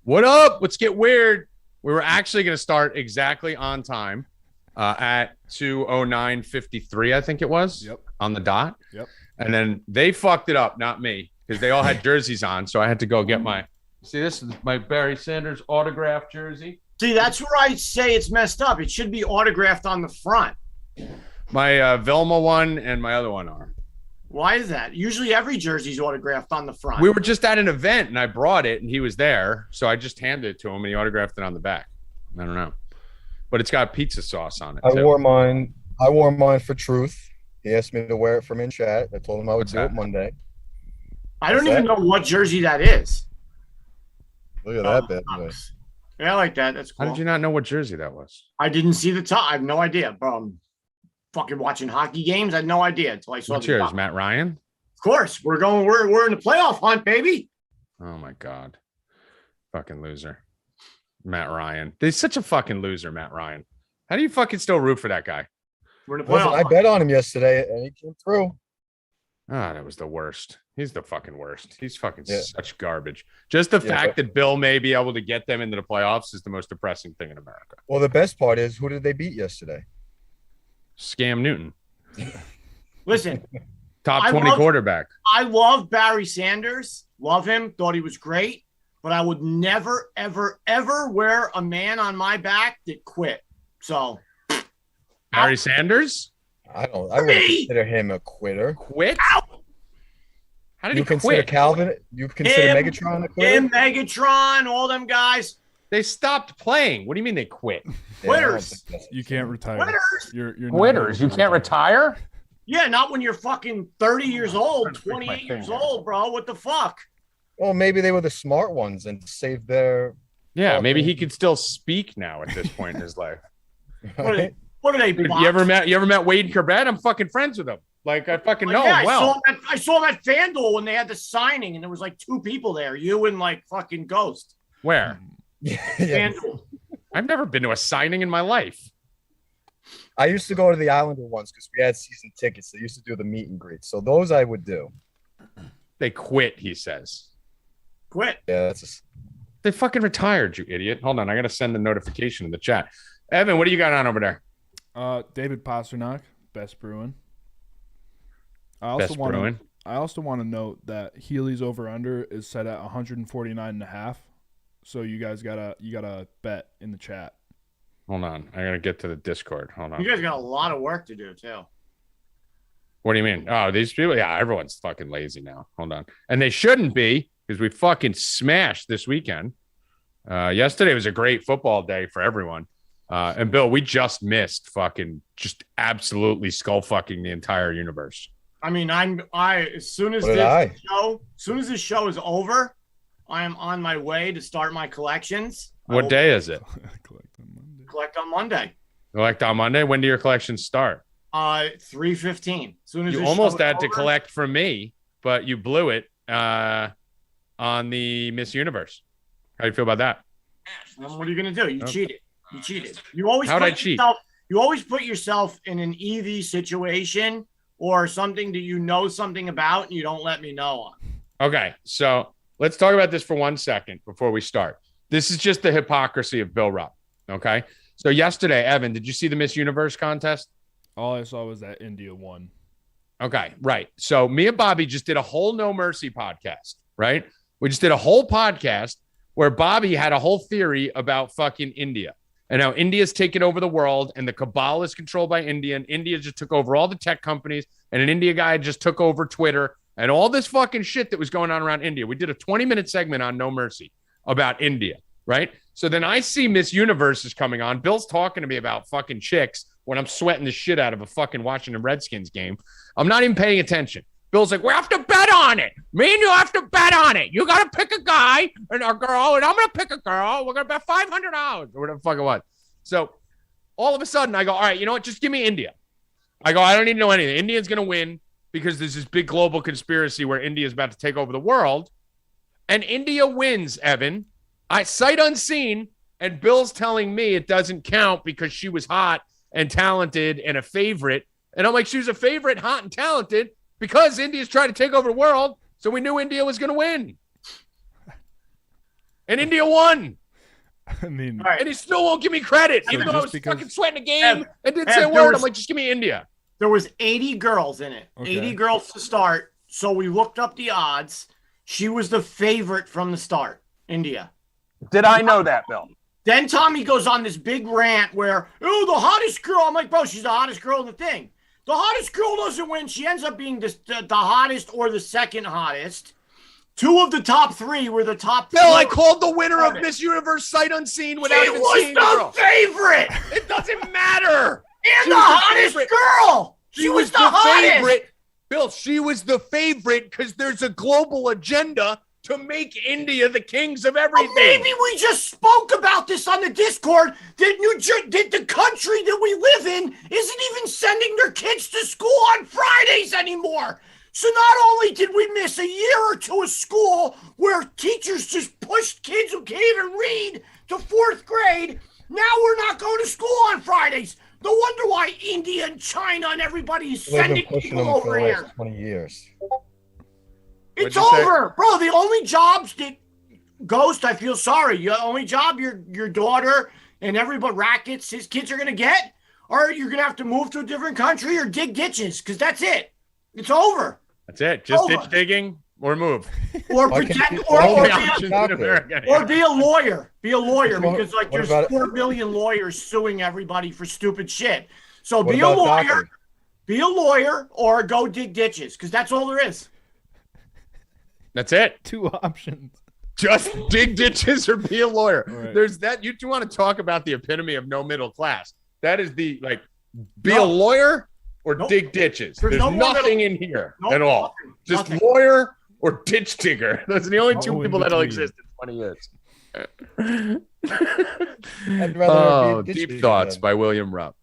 What up? Let's get weird. We were actually going to start exactly on time at 2:09:53, I think it was. Yep. On the dot. Yep. And then they fucked it up, not me, because they all had jerseys on. So I had to go get my. See, this is my Barry Sanders autographed jersey. See, that's where I say it's messed up. It should be autographed on the front. My Vilma one and my other one are. Why is that? Usually every jersey's autographed on the front. We were just at an event and I brought it and he was there. So I just handed it to him and he autographed it on the back. I don't know. But it's got pizza sauce on it. I wore mine for truth. He asked me to wear it from in chat. I told him I would do it Monday. I don't even know what jersey that is. Look at that bad boy. Yeah, I like that. That's cool. How did you not know what jersey that was? I didn't see the top. I have no idea, bro. I'm fucking watching hockey games. I had no idea until I saw What's the yours, top. Matt Ryan? Of course, we're in the playoff hunt, baby. Oh my God. Fucking loser. Matt Ryan. He's such a fucking loser, Matt Ryan. How do you fucking still root for that guy? We're in the Listen, playoff I hunt. bet on him yesterday, and he came through. Ah, that was the worst. He's the fucking worst. He's fucking Yeah. such garbage. Just the Yeah, fact that Bill may be able to get them into the playoffs is the most depressing thing in America. Well, the best part is, who did they beat yesterday? Scam Newton. Listen, Top I 20 love- quarterback. I love Barry Sanders. Love him. Thought he was great. But I would never, ever, ever wear a man on my back that quit. So Barry Sanders? I wouldn't consider him a quitter. Quit? How did You he consider quit? Calvin? You consider Him, Megatron a quitter? him, Megatron, all them guys. They stopped playing. What do you mean they quit? Yeah, I don't Quitters. think that's- You can't retire. Quitters. You're not Quitters. You able to can't retire? Yeah, not when you're fucking 30 years old, trying to break my 28 years finger. old, bro. What the fuck? Well, maybe they were the smart ones and saved their. Yeah, maybe he could still speak now at this point in his life. Right? What are they? Dude, box? you ever met Wade Corbett? I'm fucking friends with him. Like I fucking know Yeah, him well. I saw him at FanDuel when they had the signing, and there was like two people there, you and like fucking Ghost. Where? Yeah. FanDuel. I've never been to a signing in my life. I used to go to the Islander ones because we had season tickets. They used to do the meet and greet. So those I would do. They quit, he says. Quit. Yeah, that's They fucking retired, you idiot. Hold on, I gotta send a notification in the chat. Evan, what do you got on over there? David Pasternak, best Bruin. I Best Bruin. also want to note that Healy's over under is set at 149.5. So you guys gotta bet in the chat. Hold on, I gotta get to the Discord. Hold on. You guys got a lot of work to do too. What do you mean? Oh, these people? Yeah, everyone's fucking lazy now. Hold on, and they shouldn't be because we fucking smashed this weekend. Yesterday was a great football day for everyone. And Bill, we just missed just absolutely skull fucking the entire universe. I mean, as soon as this show is over, I am on my way to start my collections. What day is it? Collect on Monday. Collect on Monday. When do your collections start? 3:15. Soon as You this almost show is had to over, collect from me, but you blew it on the Miss Universe. How do you feel about that? What are you gonna do? You Okay. cheated. You cheated. You always How'd put I cheat? You always put yourself in an EV situation or something that you know something about and you don't let me know on. Okay, so let's talk about this for 1 second before we start. This is just the hypocrisy of Bill Rupp. Okay, so yesterday, Evan, did you see the Miss Universe contest? All I saw was that India won. Okay, right. So me and Bobby just did a whole No Mercy podcast, right? We just did a whole podcast where Bobby had a whole theory about fucking India and how India's taken over the world and the cabal is controlled by India and India just took over all the tech companies and an India guy just took over Twitter and all this fucking shit that was going on around India. We did a 20-minute segment on No Mercy about India, right? So then I see Miss Universe is coming on. Bill's talking to me about fucking chicks when I'm sweating the shit out of a fucking Washington Redskins game. I'm not even paying attention. Bill's like, we have to bet on it. Me and you have to bet on it. You got to pick a guy and a girl, and I'm going to pick a girl. We're going to bet $500 or whatever the fuck it was. So all of a sudden I go, all right, you know what? Just give me India. I go, I don't need to know anything. India's going to win because there's this big global conspiracy where India is about to take over the world. And India wins, Evan. I sight unseen, and Bill's telling me it doesn't count because she was hot and talented and a favorite. And I'm like, she was a favorite, hot and talented because India's trying to take over the world. So we knew India was going to win. And India won. I mean, All right. And he still won't give me credit, So even though I was just because- fucking sweating the game and didn't Ev, say a there word. was- I'm like, just give me India. There was 80 girls in it. Okay. 80 girls to start. So we looked up the odds. She was the favorite from the start, India. Did I know that, Bill? Then Tommy goes on this big rant where, oh, the hottest girl. I'm like, bro, she's the hottest girl in the thing. The hottest girl doesn't win. She ends up being the hottest or the second hottest. 2 of the top 3 were the top. Bill, 4. I called the winner of Miss Universe sight unseen without She even was seeing the girl. the favorite It doesn't matter. and She the was the hottest favorite. girl. She was the hottest. favorite. Bill, she was the favorite because there's a global agenda to make India the kings of everything. Maybe we just spoke about this on the Discord. That the country that we live in isn't even sending their kids to school on Fridays anymore. So not only did we miss a year or 2 of school where teachers just pushed kids who can't even read to 4th grade, now we're not going to school on Fridays. No wonder why India and China and everybody is They've been sending pushing people them for over the here. last 20 years. It's What'd you say? over, bro. The only jobs that Ghost, I feel sorry. The only job your daughter and everybody rackets, his kids are gonna get, or you're gonna have to move to a different country or dig ditches, because that's it. It's over. That's it. Just Over. ditch digging or move. Or Why pretend, can't you- or, why or, can't be, you- Options in doctor. America. or be a lawyer. Be a lawyer, What- because like what there's about- 4 million lawyers suing everybody for stupid shit. So What be a about lawyer. doctor? Be a lawyer or go dig ditches, because that's all there is. That's it. 2 options. Just dig ditches or be a lawyer. Right. There's that. You do want to talk about the epitome of no middle class. That is the be a No. lawyer or Nope. dig ditches. There's There's no more nothing in here Nope, at all. nothing, Just nothing. lawyer or ditch digger. Those are the only 2 No in people that'll between. exist in 20 years. I'd rather be a ditch Deep digger Thoughts than- by William Rupp.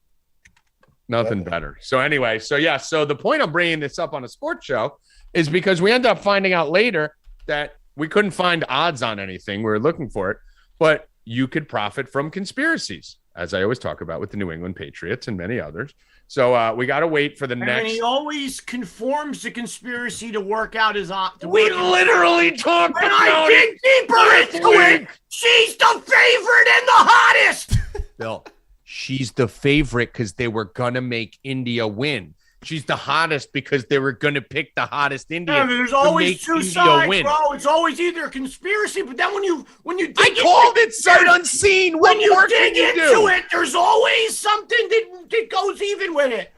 Nothing better. So anyway, so the point of bringing this up on a sports show is because we end up finding out later that we couldn't find odds on anything. We were looking for it, but you could profit from conspiracies, as I always talk about with the New England Patriots and many others. So we got to wait for the And next. he always conforms the conspiracy to work out his We literally talked When I about dig deeper into it, she's the favorite and the hottest. Bill. She's the favorite because they were gonna make India win. She's the hottest because they were gonna pick the hottest Indian. Yeah, there's to always make 2 India sides, win. bro. It's always either a conspiracy, but then when you I dig called it sight unseen. What when you more dig can you into do? it, there's always something that goes even with it.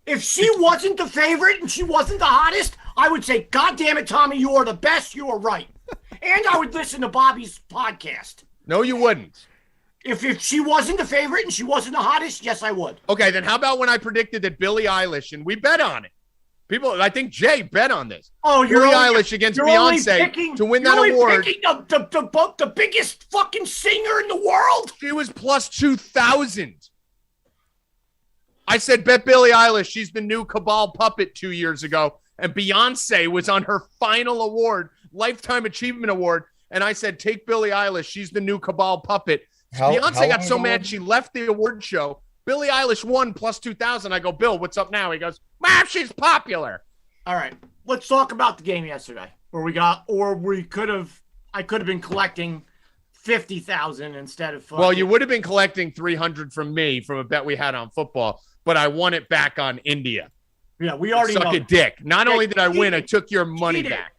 If she wasn't the favorite and she wasn't the hottest, I would say, God damn it, Tommy, you are the best. You are right. And I would listen to Bobby's podcast. No, you wouldn't. If she wasn't the favorite and she wasn't the hottest, yes, I would. Okay, then how about when I predicted that Billie Eilish, and we bet on it. People, I think Jay bet on this. Oh, you're Billie only- Eilish against you're only Beyonce picking- to win you're that only award. picking the biggest fucking singer in the world. She was plus 2,000. I said, bet Billie Eilish. She's the new Cabal puppet 2 years ago. And Beyonce was on her final award, Lifetime Achievement Award. And I said, take Billie Eilish. She's the new Cabal puppet. Beyonce how got long so ago mad was she left the award show. Billie Eilish won plus 2,000. I go, Bill, what's up now? He goes, she's popular. All right, let's talk about the game yesterday, I could have been collecting 50,000 instead of. Well, you would have been collecting 300 from me from a bet we had on football, but I won it back on India. Yeah, we already Suck know. a dick. Not Yeah, only did I win, I cheated. took your money Cheated. back.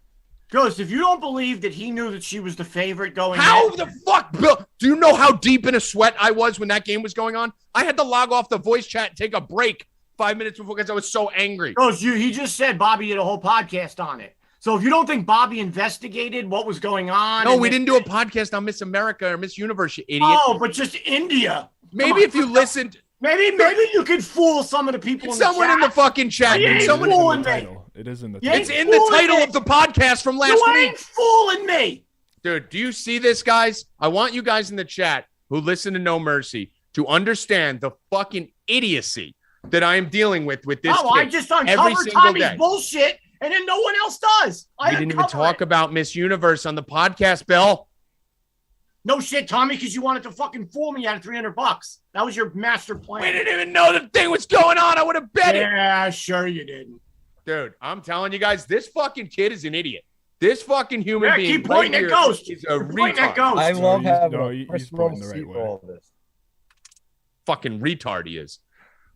Ghost, if you don't believe that he knew that she was the favorite going How in, the fuck, Bill? Do you know how deep in a sweat I was when that game was going on? I had to log off the voice chat and take a break 5 minutes before because I was so angry. Ghost, he just said Bobby did a whole podcast on it. So if you don't think Bobby investigated what was going on, No, and we then- didn't do a podcast on Miss America or Miss Universe, you idiot. Oh, but just India. Maybe Come on. if you listened, Maybe you could fool some of the people in the someone chat. in the fucking chat, You dude, ain't someone. fooling me. Title. It is in the Yeah, title. It's in the title of the podcast from last You week. ain't fooling me. Dude, do you see this, guys? I want you guys in the chat who listen to No Mercy to understand the fucking idiocy that I am dealing with this No, I kid just every uncovered single Tommy's day. bullshit, and then no one else does. We didn't even talk about Miss Universe on the podcast, Bill. No shit, Tommy, because you wanted to fucking fool me out of $300. That was your master plan. We didn't even know the thing was going on. I would have bet it. Yeah, sure you didn't. Dude, I'm telling you guys, this fucking kid is an idiot. This fucking human being. Keep pointing at Ghost. Is a Pointing at retard. Ghost. I love having he's pointing the right way. all this. Fucking retard he is.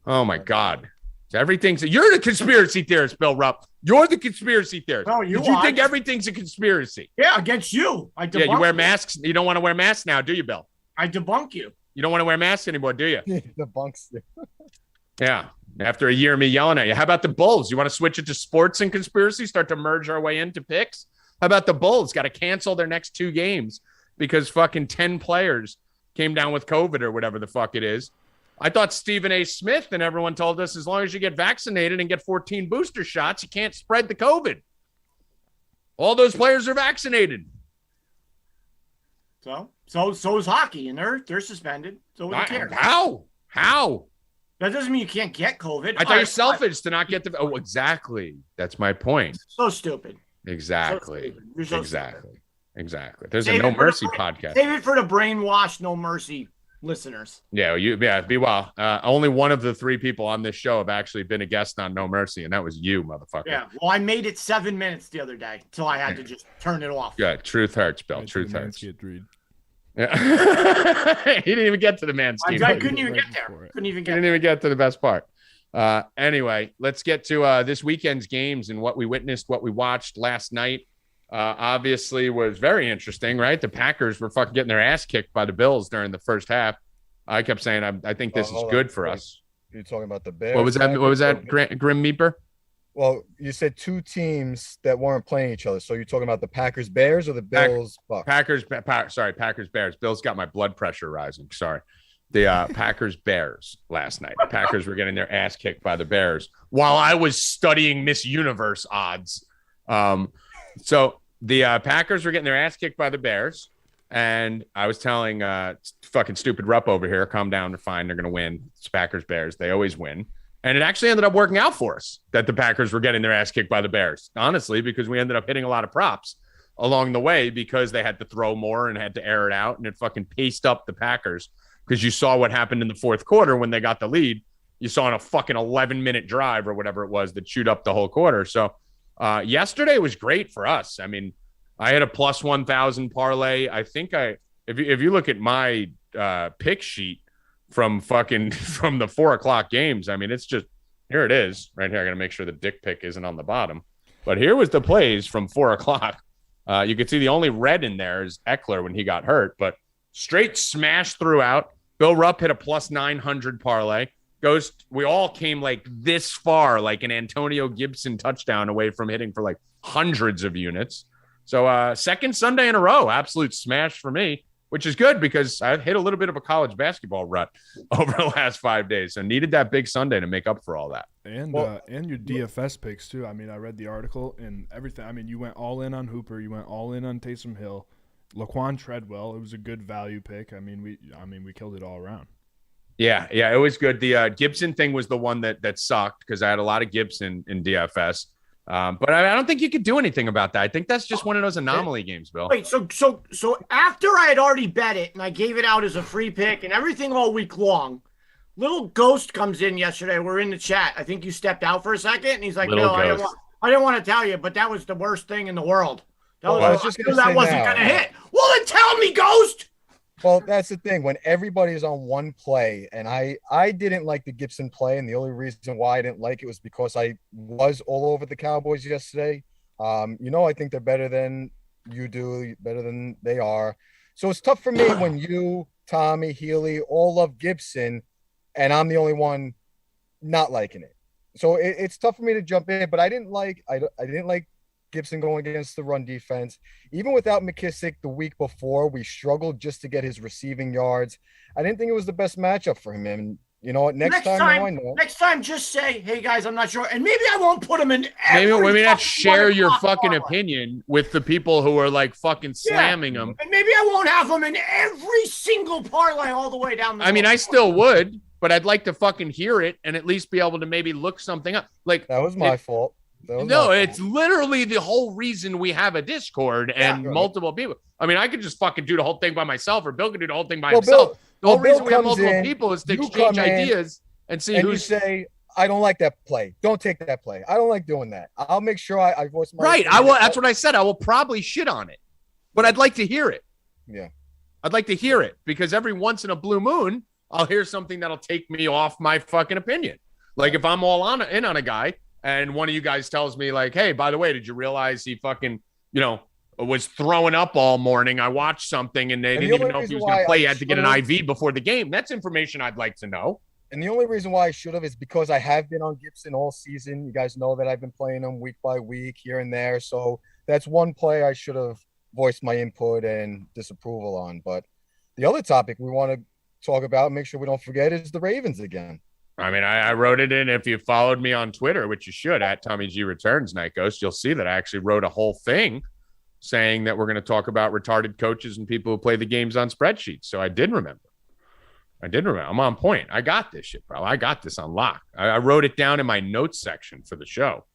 Oh my God. Everything's you're the conspiracy theorist, Bill Rupp. You're the conspiracy theorist. No, you think everything's a conspiracy? Yeah, against you. Yeah, you wear masks. You don't want to wear masks now, do you, Bill? I debunk you. You don't want to wear masks anymore, do you? Debunks you. Yeah. After a year of me yelling at you. How about the Bulls? You want to switch it to sports and conspiracy? Start to merge our way into picks? How about the Bulls? Got to cancel their next 2 games because fucking 10 players came down with COVID or whatever the fuck it is. I thought Stephen A. Smith and everyone told us as long as you get vaccinated and get 14 booster shots, you can't spread the COVID. All those players are vaccinated. So is hockey, and they're suspended. So who cares? How? That doesn't mean you can't get COVID. I thought you're selfish to not get the. Oh, exactly. That's my point. So stupid. Exactly. So stupid. Exactly. There's a No Mercy podcast. Save it for the brainwashed No Mercy listeners. Be well. Only one of the 3 people on this show have actually been a guest on No Mercy, and that was you, motherfucker. Yeah. Well, I made it 7 minutes the other day until I had to just turn it off. Good. Truth hurts, Bill. Truth hurts. Yeah. He didn't even get to the manscaped. I couldn't even get there. Didn't even get to the best part. Anyway, let's get to this weekend's games and what we witnessed, what we watched last night. Obviously was very interesting, right? The Packers were fucking getting their ass kicked by the Bills during the first half. I kept saying, I think this is good for us. You're talking about the Bears. What was that, Grim Meeper? Well, you said 2 teams that weren't playing each other. So you're talking about the Packers Bears or the Bills Bucks? Packers Bears. Bill's got my blood pressure rising. Sorry. The Packers Bears last night. The Packers were getting their ass kicked by the Bears while I was studying Miss Universe odds. So the Packers were getting their ass kicked by the Bears. And I was telling fucking stupid Rupp over here, calm down, they're fine. They're going to win. It's Packers Bears. They always win. And it actually ended up working out for us that the Packers were getting their ass kicked by the Bears, honestly, because we ended up hitting a lot of props along the way because they had to throw more and had to air it out. And it fucking paced up the Packers because you saw what happened in the fourth quarter when they got the lead. You saw in a fucking 11-minute drive or whatever it was that chewed up the whole quarter. So yesterday was great for us. I mean, I had a plus 1,000 parlay. I think if you look at my pick sheet, from the 4 o'clock games. I mean, it's just, here it is right here. I got to make sure the dick pic isn't on the bottom, but here was the plays from 4 o'clock. You could see the only red in there is Eckler when he got hurt, but straight smash throughout. Bill Rupp hit a plus 900 parlay. Ghost, we all came like this far, like an Antonio Gibson touchdown away from hitting for like hundreds of units. So second Sunday in a row, absolute smash for me. Which is good because I hit a little bit of a college basketball rut over the last 5 days. So needed that big Sunday to make up for all that. And your DFS picks too. I mean, I read the article and everything. I mean, you went all in on Hooper. You went all in on Taysom Hill. Laquan Treadwell. It was a good value pick. I mean, we killed it all around. Yeah, it was good. The Gibson thing was the one that sucked because I had a lot of Gibson in DFS. But I don't think you could do anything about that. I think that's just one of those anomaly games, Bill. Wait, so after I had already bet it and I gave it out as a free pick and everything all week long, little Ghost comes in yesterday. We're in the chat. I think you stepped out for a second and he's like, "No, I didn't want to tell you, but that was the worst thing in the world. That wasn't going to hit." Well, then tell me, Ghost. Well, that's the thing. When everybody is on one play, and I didn't like the Gibson play, and the only reason why I didn't like it was because I was all over the Cowboys yesterday. I think they're better than you do, better than they are. So it's tough for me when you, Tommy, Healy, all love Gibson, and I'm the only one not liking it. So it's tough for me to jump in, but I didn't like Gibson going against the run defense. Even without McKissick the week before, we struggled just to get his receiving yards. I didn't think it was the best matchup for him. And you know what? Next time, just say, "Hey guys, I'm not sure," and maybe I won't put him in. Maybe not share your fucking opinion with the people who are like fucking slamming him. And maybe I won't have him in every single parlay all the way down. I still would, but I'd like to fucking hear it and at least be able to maybe look something up. Like that was my fault. No, it's literally the whole reason we have a Discord and multiple people. I mean, I could just fucking do the whole thing by myself, or Bill could do the whole thing by himself. The whole reason we have multiple people is to exchange ideas and see who's. You say, I don't like that play. Don't take that play. I don't like doing that. I'll make sure I voice my Right. I will. That's what I said. I will probably shit on it, but I'd like to hear it. Yeah. I'd like to hear it because every once in a blue moon, I'll hear something that'll take me off my fucking opinion. Like if I'm all in on a guy and one of you guys tells me like, hey, by the way, did you realize he fucking, was throwing up all morning? I watched something and they didn't even know if he was going to play. He had to get an IV before the game. That's information I'd like to know. And the only reason why I should have is because I have been on Gibson all season. You guys know that I've been playing him week by week here and there. So that's one play I should have voiced my input and disapproval on. But the other topic we want to talk about, make sure we don't forget, is the Ravens again. I mean, I wrote it in. If you followed me on Twitter, which you should, at Tommy G Returns, Night Ghost, you'll see that I actually wrote a whole thing saying that we're going to talk about retarded coaches and people who play the games on spreadsheets. So I did remember. I'm on point. I got this shit, bro. I got this on lock. I wrote it down in my notes section for the show.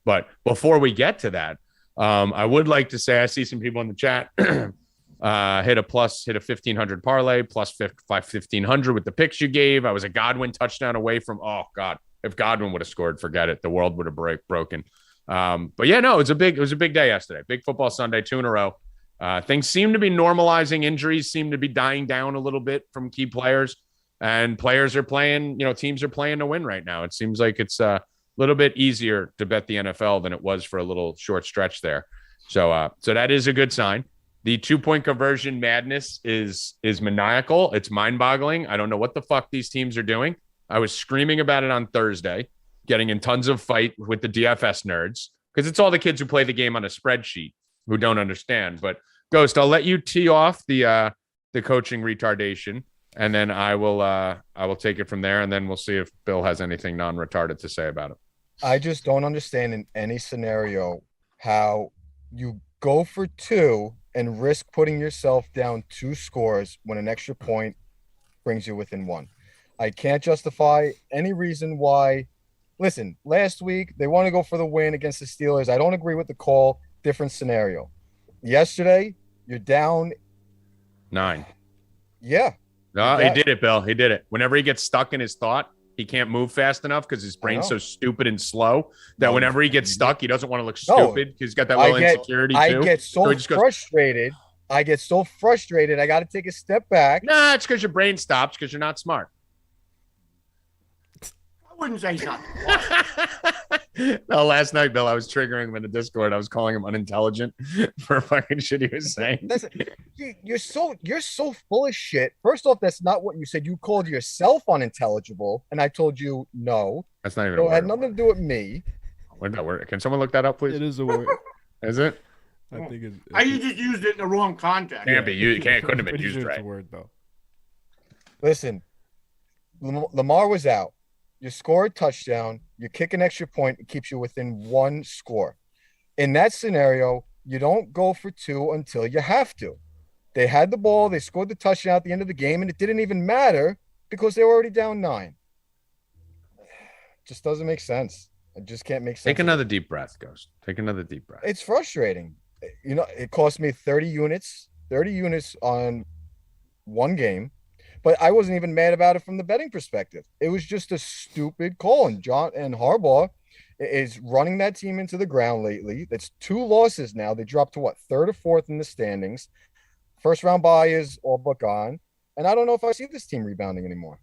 But before we get to that, I would like to say I see some people in the chat hit a 1,500 parlay, plus 1,500 with the picks you gave. I was a Godwin touchdown away from, oh, God. If Godwin would have scored, forget it. The world would have broken. But yeah, no, it was a big day yesterday. Big football Sunday, 2 in a row. Things seem to be normalizing. Injuries seem to be dying down a little bit from key players, and players are playing, teams are playing to win right now. It seems like it's a little bit easier to bet the NFL than it was for a little short stretch there. So that is a good sign. The 2-point conversion madness is maniacal. It's mind boggling. I don't know what the fuck these teams are doing. I was screaming about it on Thursday, getting in tons of fight with the DFS nerds, because it's all the kids who play the game on a spreadsheet who don't understand. But Ghost, I'll let you tee off the coaching retardation, and then I will take it from there, and then we'll see if Bill has anything non-retarded to say about it. I just don't understand in any scenario how you go for 2 and risk putting yourself down 2 scores when an extra point brings you within 1. I can't justify any reason why. Listen, last week they want to go for the win against the Steelers. I don't agree with the call. Different scenario. Yesterday, you're down 9. Yeah. No, he did it, Bill. He did it. Whenever he gets stuck in his thought, he can't move fast enough because his brain's so stupid and slow that whenever he gets stuck, he doesn't want to look stupid because he's got that little insecurity too. I get so frustrated. I got to take a step back. Nah, it's because your brain stops because you're not smart. I wouldn't say he's not. No, last night, Bill, I was triggering him in the Discord. I was calling him unintelligent for fucking shit he was saying. Listen, you're so full of shit. First off, that's not what you said. You called yourself unintelligible, and I told you no. That's not even. So it had nothing to do with me. Where'd that word? Can someone look that up, please? It is a word. Is it? I think it's. You just used it in the wrong context. Can't be. You couldn't have been used sure right. It's a word though. Listen, Lamar was out. You score a touchdown, you kick an extra point, it keeps you within 1 score. In that scenario, you don't go for 2 until you have to. They had the ball, they scored the touchdown at the end of the game, and it didn't even matter because they were already down 9. Just doesn't make sense. It just can't make sense. Take another deep breath, Ghost. Take another deep breath. It's frustrating. It cost me 30 units on 1 game. But I wasn't even mad about it from the betting perspective. It was just a stupid call. And Harbaugh is running that team into the ground lately. That's 2 losses now. They dropped to 3rd or 4th in the standings. First round bye is all but gone. And I don't know if I see this team rebounding anymore.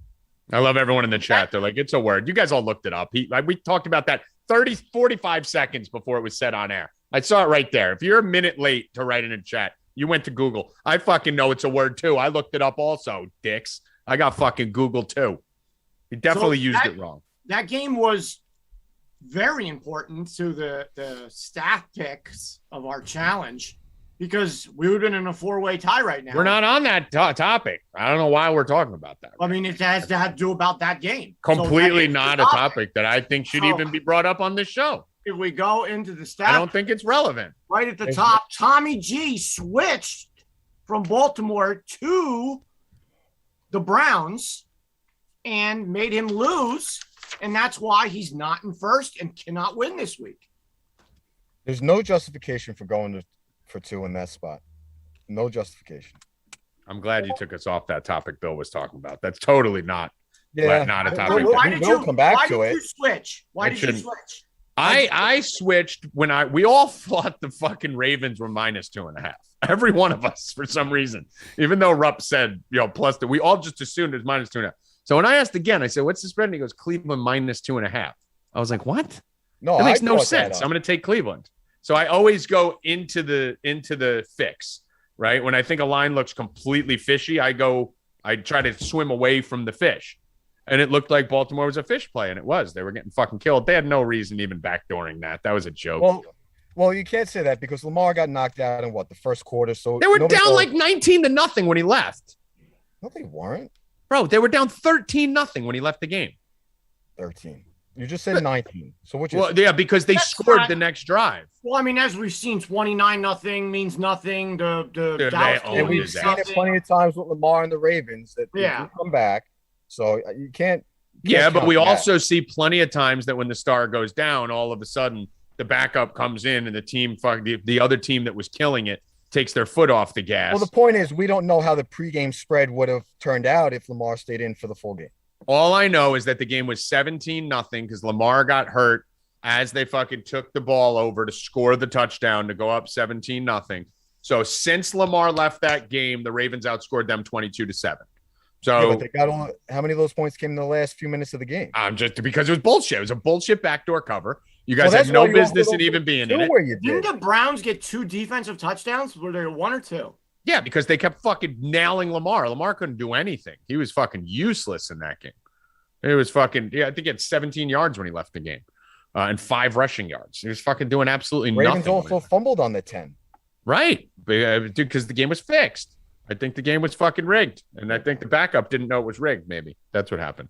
I love everyone in the chat. They're like, it's a word. You guys all looked it up. We talked about that 45 seconds before it was said on air. I saw it right there. If you're a minute late to write in a chat, you went to Google. I fucking know it's a word too. I looked it up also, dicks. I got fucking Google too. He definitely used it wrong. That game was very important to the staff picks of our challenge because we would have been in a 4-way tie right now. We're not on that topic. I don't know why we're talking about that. I mean, it has to do about that game. Completely not a topic that I think should even be brought up on this show. If we go into the staff, I don't think it's relevant. Right at the top, Tommy G switched from Baltimore to the Browns and made him lose, and that's why he's not in first and cannot win this week. There's no justification for going for 2 in that spot. No justification. I'm glad you took us off that topic Bill was talking about. That's totally not Yeah, not a top We'll- 10 we'll- pick. Why did we'll you come back why to did it. you switch? Why I did you shouldn't. switch? I switched when we all thought the fucking Ravens were -2.5. Every one of us, for some reason, even though Rupp said, plus we all just assumed it was -2.5. So when I asked again, I said, what's the spread? And he goes, Cleveland -2.5. I was like, what? No, That makes I no brought that sense. up. I'm going to take Cleveland. So I always go into the fix, right? When I think a line looks completely fishy, I try to swim away from the fish. And it looked like Baltimore was a fish play, and it was. They were getting fucking killed. They had no reason even backdooring that. That was a joke. Well, you can't say that because Lamar got knocked out in the first quarter. So They were down like 19-0 when he left. No, they weren't. Bro, they were down 13-0 when he left the game. 13. You just said 19. So which is Well, yeah, because they That's scored not- the next drive. Well, I mean, as we've seen, 29-0 means nothing. The Dude, Dallas they game owned we've means his seen ass. it nothing. plenty of times with Lamar and the Ravens that they Yeah. do come back. So you can't. Yeah, but we count that. also see plenty of times that when the star goes down, all of a sudden the backup comes in and the other team that was killing it takes their foot off the gas. Well, the point is, we don't know how the pregame spread would have turned out if Lamar stayed in for the full game. All I know is that the game was 17-0 because Lamar got hurt as they fucking took the ball over to score the touchdown to go up 17-0. So since Lamar left that game, the Ravens outscored them 22-7. So Yeah, but they got how many of those points came in the last few minutes of the game? just because it was bullshit. It was a bullshit backdoor cover. You guys Well, that's had no why you business also in even being in Two it. where you Didn't did. the Browns get 2 defensive touchdowns? Were there 1 or 2? Yeah, because they kept fucking nailing Lamar. Lamar couldn't do anything. He was fucking useless in that game. It was fucking, I think he had 17 yards when he left the game and 5 rushing yards. He was fucking doing absolutely Ravens nothing. also fumbled on the 10. Right. Dude, because the game was fixed. I think the game was fucking rigged. And I think the backup didn't know it was rigged, maybe. That's what happened.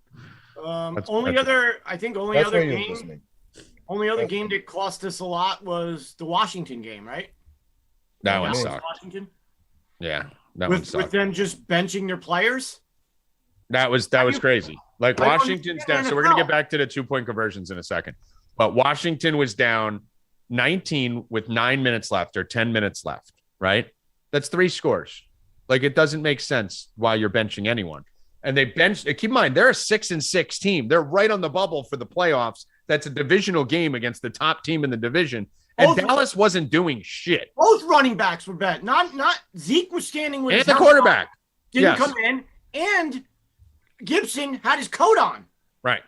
Only that's- That's where you're listening. only other game that cost us a lot was the Washington game, right? That one Dallas, sucked. Washington. Yeah. That one With sucked. them just benching their players. That was crazy. Like I don't Washington's down. understand So we're gonna NFL. get back to the 2-point conversions in a second. But Washington was down 19 with 9 minutes left or 10 minutes left, right? That's 3 scores. Like it doesn't make sense why you're benching anyone. And they benched, keep in mind, they're a 6-6 team. They're right on the bubble for the playoffs. That's a divisional game against the top team in the division. And Both- Dallas wasn't doing shit. Both running backs were bad. Not Zeke was standing with And his the helmet quarterback. on, didn't Yes. come in, and Gibson had his coat on. Right.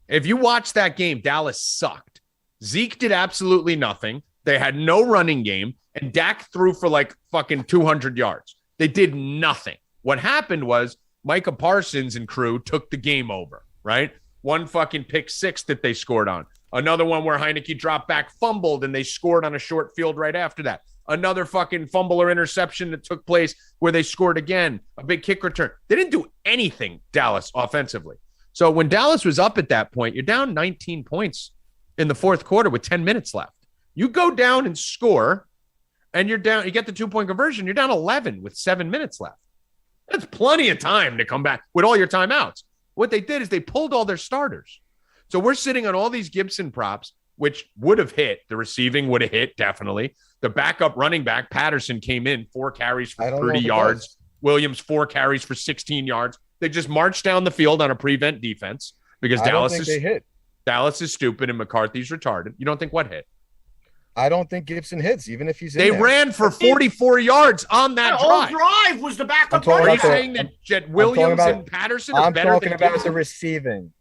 If you watch that game, Dallas sucked. Zeke did absolutely nothing. They had no running game, and Dak threw for like fucking 200 yards. They did nothing. What happened was Micah Parsons and crew took the game over, right? One fucking pick 6 that they scored on. Another one where Heineke dropped back, fumbled, and they scored on a short field right after that. Another fucking fumble or interception that took place where they scored again. A big kick return. They didn't do anything, Dallas, offensively. So when Dallas was up at that point, you're down 19 points in the fourth quarter with 10 minutes left. You go down and score, and you're down. You get the 2-point conversion. You're down 11 with 7 minutes left. That's plenty of time to come back with all your timeouts. What they did is they pulled all their starters. So we're sitting on all these Gibson props, which would have hit. The receiving would have hit, definitely. The backup running back, Patterson, came in 4 carries for I don't know 30 if it yards. does. Williams, 4 carries for 16 yards. They just marched down the field on a prevent defense because I don't think they hit. Dallas is stupid and McCarthy's retarded. You don't think what hit? I don't think Gibson hits, even if he's in They there. ran for 44 yards on that The whole drive. drive was the backup I'm talking Are running you about back. saying that Jet Williams about- and Patterson are I'm better talking than about Gibson? the receiving.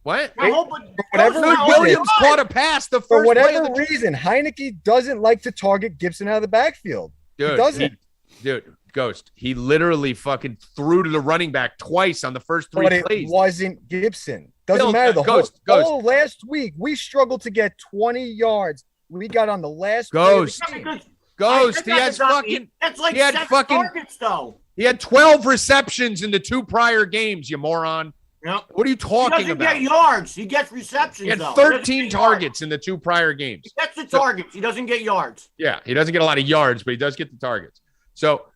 What? My whole- whatever those Dude, are reason- all Williams the caught time. a pass the For first play whatever of the reason, Heineke doesn't like to target Gibson out of the backfield. Dude, he doesn't. Dude, Ghost. He literally fucking threw to the running back twice on the first 3 But it plays. wasn't Gibson. Doesn't Bill, matter. The Ghost. whole last week, we struggled to get 20 yards. We got on the last play of the Ghost. game. Ghost. He has fucking. That's like he had 7 fucking- targets, though. He had 12 receptions in the 2 prior games. You moron. Yep. What are you He talking doesn't about? get yards. He gets receptions, He had though. 13 He doesn't get yards. targets in the 2 prior games. He gets the targets. He doesn't get yards. Yeah, he doesn't get a lot of yards, but he does get the targets. So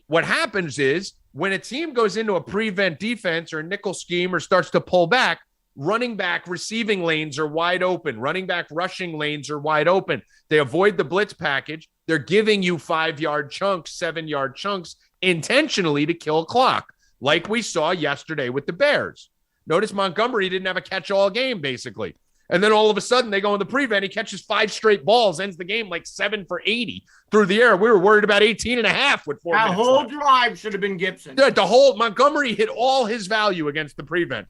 what happens is when a team goes into a prevent defense or a nickel scheme or starts to pull back, running back receiving lanes are wide open. Running back rushing lanes are wide open. They avoid the blitz package. They're giving you 5-yard chunks, 7-yard chunks intentionally to kill clock, like we saw yesterday with the Bears. Notice Montgomery didn't have a catch all game, basically. And then all of a sudden they go in the prevent. He catches 5 straight balls, ends the game like 7 for 80 through the air. We were worried about 18 and a half with 4 minutes. That whole left. drive should have been Gibson. The whole Montgomery hit all his value against the prevent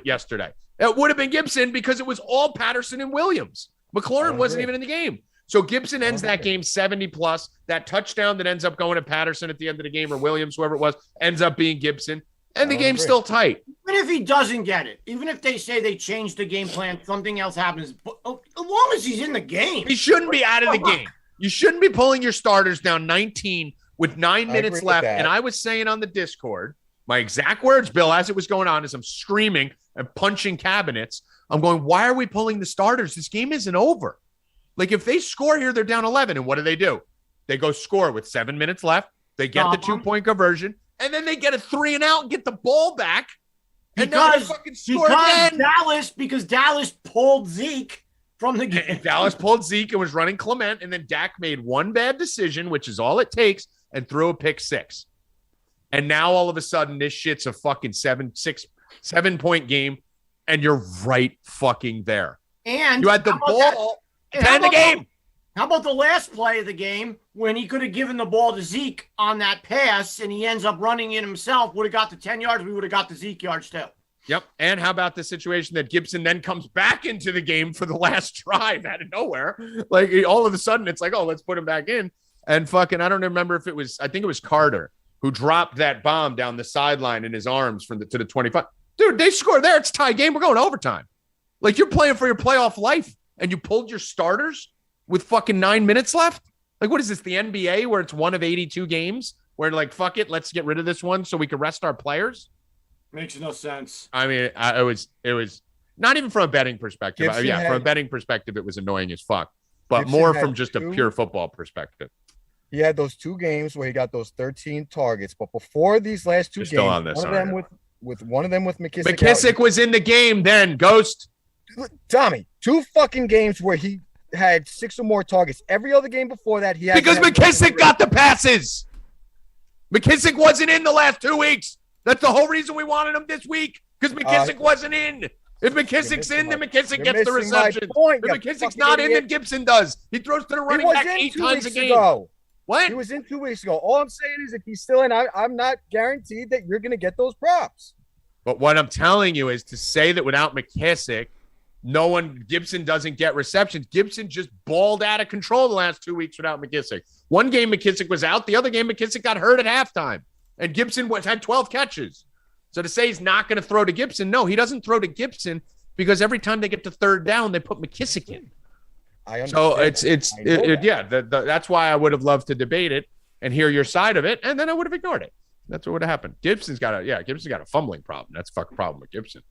yesterday. It would have been Gibson because it was all Patterson and Williams. McLaurin wasn't even in the game. So Gibson ends that game 70 plus. That touchdown that ends up going to Patterson at the end of the game, or Williams, whoever it was, ends up being Gibson. And the game's still tight. Even if he doesn't get it, even if they say they changed the game plan, something else happens. But as long as he's in the game, he shouldn't be out of the game. You shouldn't be pulling your starters down 19 with 9 minutes left. And I was saying on the Discord, my exact words, Bill, as it was going on, as I'm screaming and punching cabinets, I'm going, why are we pulling the starters? This game isn't over. Like, if they score here, they're down 11. And what do? They go score with 7 minutes left. They get the 2-point conversion. And then they get a 3 and out and get the ball back. And because fucking score again. Dallas pulled Zeke from the game. And Dallas pulled Zeke and was running Clement. And then Dak made one bad decision, which is all it takes, and threw a pick 6. And now all of a sudden, this shit's a fucking 7-point game. And you're right fucking there. And you had the ball to end the game. How about the last play of the game when he could have given the ball to Zeke on that pass and he ends up running it himself, would have got the 10 yards, we would have got the Zeke yards too. Yep. And how about the situation that Gibson then comes back into the game for the last drive out of nowhere? Like, all of a sudden it's like, oh, let's put him back in. And fucking, I don't remember if it was, I think it was Carter who dropped that bomb down the sideline in his arms to the 25. Dude, they score there. It's a tie game. We're going overtime. Like, you're playing for your playoff life and you pulled your starters with fucking 9 minutes left? Like, what is this, the NBA where it's one of 82 games? Where, like, fuck it, let's get rid of this one so we can rest our players? Makes no sense. I mean, it was not even from a betting perspective. From a betting perspective, it was annoying as fuck. But Gibson more from just a pure football perspective. He had those 2 games where he got those 13 targets. But before these last 2 games, one of them with McKissick. McKissick was in the game then, Ghost. Tommy, 2 fucking games where he had 6 or more targets. Every other game before that, he had because McKissick got the passes. McKissick wasn't in the last 2 weeks. That's the whole reason we wanted him this week, because McKissick wasn't in. If McKissick's in, then McKissick gets the reception. If McKissick's not in, then Gibson does. He throws to the running back 8 times a game. What? He was in 2 weeks ago. All I'm saying is, if he's still in, I'm not guaranteed that you're going to get those props. But what I'm telling you is to say that without McKissick, Gibson doesn't get receptions. Gibson just balled out of control the last 2 weeks without McKissick. One game McKissick was out. The other game McKissick got hurt at halftime. And Gibson had 12 catches. So to say he's not going to throw to Gibson, no, he doesn't throw to Gibson because every time they get to 3rd down, they put McKissick in. I understand. So that's why I would have loved to debate it and hear your side of it, and then I would have ignored it. That's what would have happened. Gibson's got a fumbling problem. That's a fucking problem with Gibson.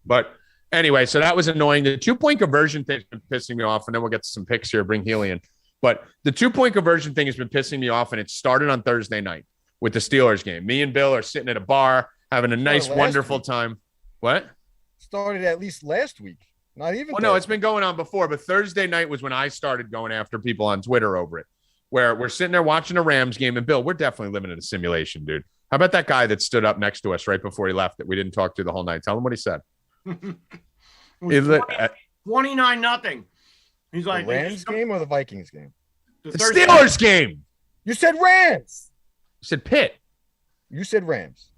But anyway, so that was annoying. The 2-point conversion thing has been pissing me off, and then we'll get to some picks here, bring Healy in. But the 2-point conversion thing has been pissing me off, and it started on Thursday night with the Steelers game. Me and Bill are sitting at a bar having a nice, wonderful time. What? Started at least last week. Not even. Well, no, it's been going on before, but Thursday night was when I started going after people on Twitter over it, where we're sitting there watching a Rams game. And Bill, we're definitely living in a simulation, dude. How about that guy that stood up next to us right before he left that we didn't talk to the whole night? Tell him what he said. 29-0. He's like, the Rams game or the Vikings game? The Steelers game. You said Rams. You said Pitt. You said Rams.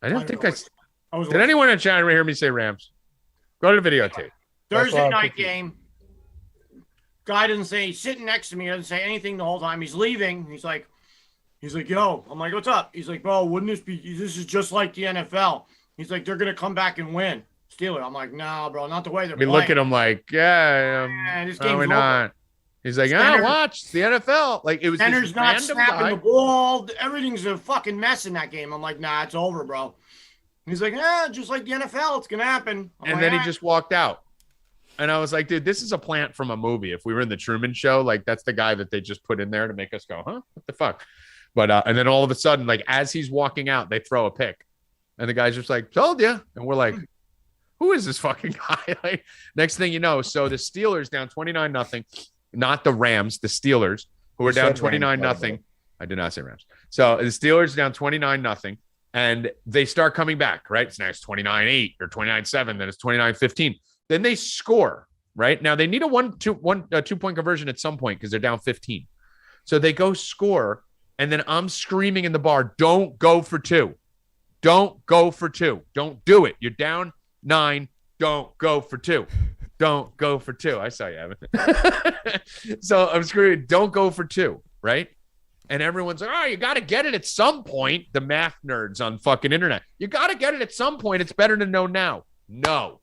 I don't think did anyone in chat hear me say Rams? Go to the videotape. Thursday night game. Guy doesn't say, he's sitting next to me, doesn't say anything the whole time. He's leaving. He's like, yo. I'm like, what's up? He's like, bro, wouldn't this is just like the NFL. He's like, they're going to come back and win. Steelers. I'm like, nah, bro, not the way they're playing. We look at him like, this game's over. Not. He's like, watch, it's the NFL. Like, it was Center's not snapping the ball. Everything's a fucking mess in that game. I'm like, nah, it's over, bro. He's like, just like the NFL, it's going to happen. And then he just walked out. And I was like, dude, this is a plant from a movie. If we were in the Truman Show, like, that's the guy that they just put in there to make us go, huh? What the fuck? But, and then all of a sudden, like, as he's walking out, they throw a pick. And the guy's just like, told you. And we're like, who is this fucking guy? Like, next thing you know, so the Steelers down 29-0, not the Rams, the Steelers, who are down 29-0. I did not say Rams. So the Steelers down 29-0. and they start coming back, right? So now it's 29-8 or 29-7, then it's 29-15. Then they score, right? Now they need a two-point conversion at some point because they're down 15. So they go score, and then I'm screaming in the bar, don't go for two. Don't go for two. Don't do it. You're down 9. Don't go for two. Don't go for two. I saw you, Evan. So I'm screaming, don't go for two, right? And everyone's like, oh, you got to get it at some point. The math nerds on fucking internet. You got to get it at some point. It's better to know now. No,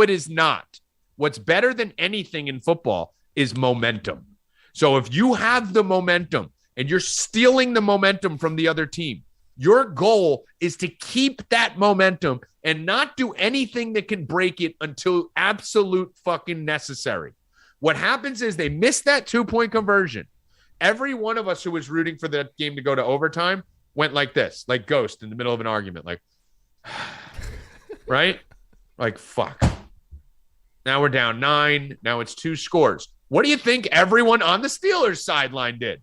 it is not. What's better than anything in football is momentum. So if you have the momentum and you're stealing the momentum from the other team, your goal is to keep that momentum and not do anything that can break it until absolute fucking necessary. What happens is they miss that 2-point conversion. Every one of us who was rooting for that game to go to overtime went like this, like Ghost in the middle of an argument, like, right? Like, fuck. Now we're down 9. Now it's 2 scores. What do you think everyone on the Steelers sideline did?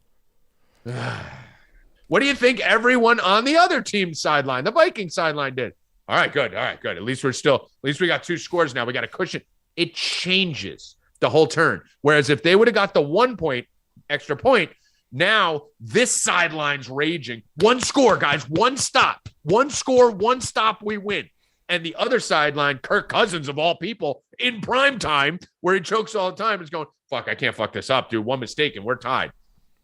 What do you think everyone on the other team's sideline, the Vikings sideline, did? All right, good. At least we got 2 scores now. We got a cushion. It changes the whole turn. Whereas if they would have got the 1 point, extra point, now this sideline's raging. 1 score, guys. 1 stop. 1 score, 1 stop, we win. And the other sideline, Kirk Cousins of all people, in prime time, where he chokes all the time, is going, fuck, I can't fuck this up, dude. 1 mistake and we're tied.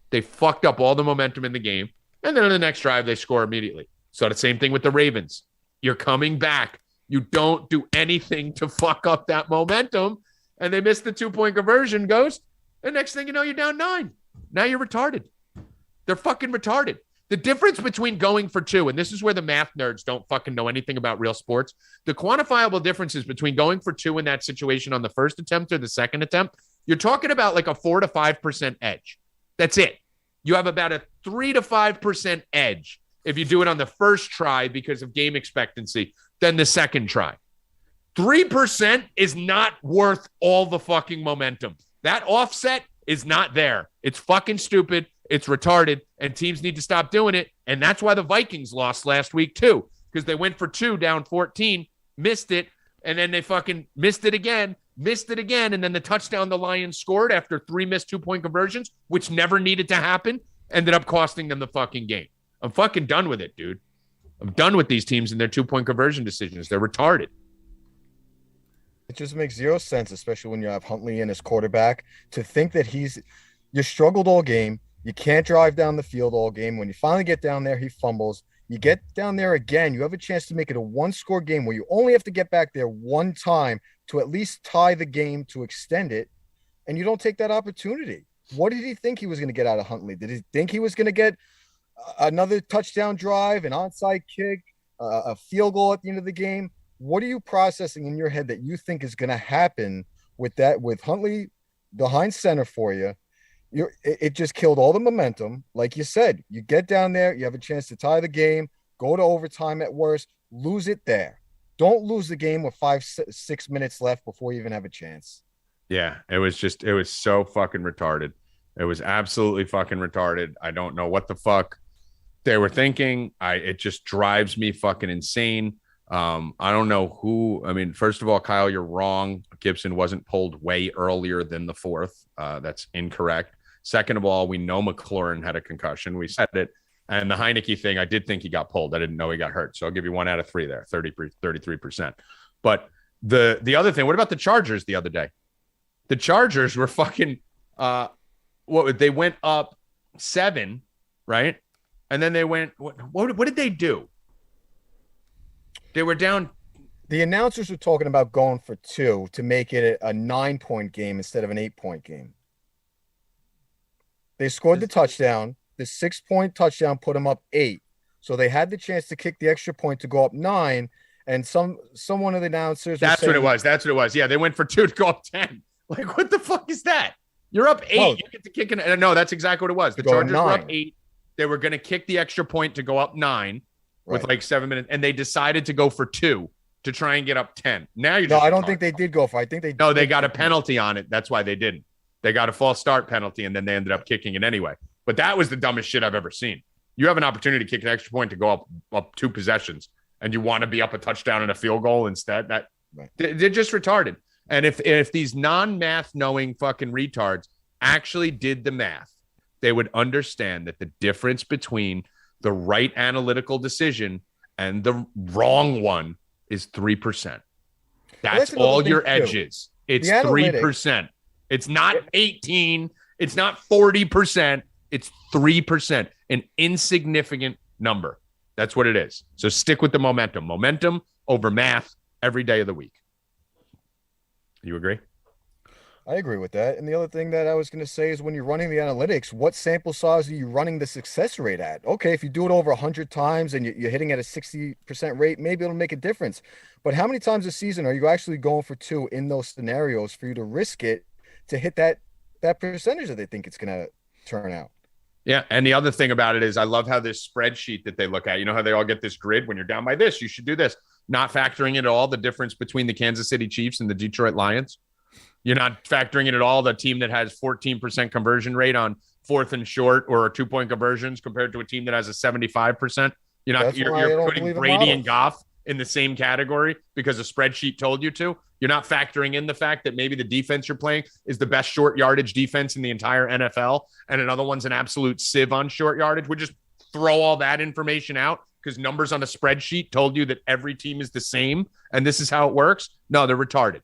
They fucked up all the momentum in the game. And then on the next drive, they score immediately. So the same thing with the Ravens. You're coming back. You don't do anything to fuck up that momentum. And they missed the 2-point conversion, Ghost. And next thing you know, you're down 9. Now you're retarded. They're fucking retarded. The difference between going for 2, and this is where the math nerds don't fucking know anything about real sports, the quantifiable differences between going for 2 in that situation on the first attempt or the second attempt, you're talking about like a 4 to 5% edge. That's it. You have about a 3 to 5% edge if you do it on the first try because of game expectancy than the second try. 3% is not worth all the fucking momentum. That offset is not there. It's fucking stupid. It's retarded, and teams need to stop doing it. And that's why the Vikings lost last week too, because they went for 2 down 14, missed it, and then they fucking missed it again, and then the touchdown the Lions scored after 3 missed 2-point conversions, which never needed to happen, ended up costing them the fucking game. I'm fucking done with it, dude. I'm done with these teams and their 2-point conversion decisions. They're retarded. It just makes 0 sense, especially when you have Huntley in as quarterback, to think that you struggled all game. You can't drive down the field all game. When you finally get down there, he fumbles. You get down there again, you have a chance to make it a 1-score game where you only have to get back there 1 time to at least tie the game to extend it, and you don't take that opportunity. What did he think he was going to get out of Huntley? Did he think he was going to get another touchdown drive, an onside kick, a field goal at the end of the game? What are you processing in your head that you think is going to happen with Huntley behind center for you? It just killed all the momentum. Like you said, you get down there, you have a chance to tie the game, go to overtime at worst, lose it there. Don't lose the game with 5-6 minutes left before you even have a chance. Yeah, it was so fucking retarded. It was absolutely fucking retarded. I don't know what the fuck they were thinking. It just drives me fucking insane. I don't know who. I mean, first of all, Kyle, you're wrong. Gibson wasn't pulled way earlier than the 4th. That's incorrect. Second of all, we know McLaurin had a concussion. We said it. And the Heineke thing, I did think he got pulled. I didn't know he got hurt. So I'll give you 1 out of 3 there, 33%. But the other thing, what about the Chargers the other day? The Chargers were fucking they went up 7, right? And then they went, what did they do? They were down. The announcers were talking about going for 2 to make it a 9-point game instead of an 8-point game. They scored the touchdown. The 6-point touchdown put them up 8. So they had the chance to kick the extra point to go up 9. And someone of the announcers. That's what it was. That's what it was. Yeah, they went for 2 to go up 10. Like, what the fuck is that? You're up 8. You get to kick it. No, that's exactly what it was. The Chargers were up 8. They were going to kick the extra point to go up 9 with like 7 minutes. And they decided to go for 2 to try and get up 10. Now you're I don't think they did go for. I think they. No, they got a penalty on it. That's why they didn't. They got a false start penalty, and then they ended up kicking it anyway. But that was the dumbest shit I've ever seen. You have an opportunity to kick an extra point to go up 2 possessions, and you want to be up a touchdown and a field goal instead. They're just retarded. And if these non-math knowing fucking retards actually did the math, they would understand that the difference between the right analytical decision and the wrong one is 3%. That's all your edge is. It's 3%. It's not 18. It's not 40%. It's 3%, an insignificant number. That's what it is. So stick with the momentum. Momentum over math every day of the week. You agree? I agree with that. And the other thing that I was going to say is when you're running the analytics, what sample size are you running the success rate at? Okay, if you do it over 100 times and you're hitting at a 60% rate, maybe it'll make a difference. But how many times a season are you actually going for 2 in those scenarios for you to risk it to hit that percentage that they think it's going to turn out? Yeah. And the other thing about it is I love how this spreadsheet that they look at, you know how they all get this grid when you're down by this, you should do this, not factoring in at all the difference between the Kansas City Chiefs and the Detroit Lions. You're not factoring in at all the team that has 14% conversion rate on 4th and short or 2-point conversions compared to a team that has a 75%. You're putting Brady and Goff in the same category because a spreadsheet told you to. You're not factoring in the fact that maybe the defense you're playing is the best short yardage defense in the entire NFL, and another one's an absolute sieve on short yardage. We just throw all that information out because numbers on a spreadsheet told you that every team is the same and this is how it works. No, they're retarded.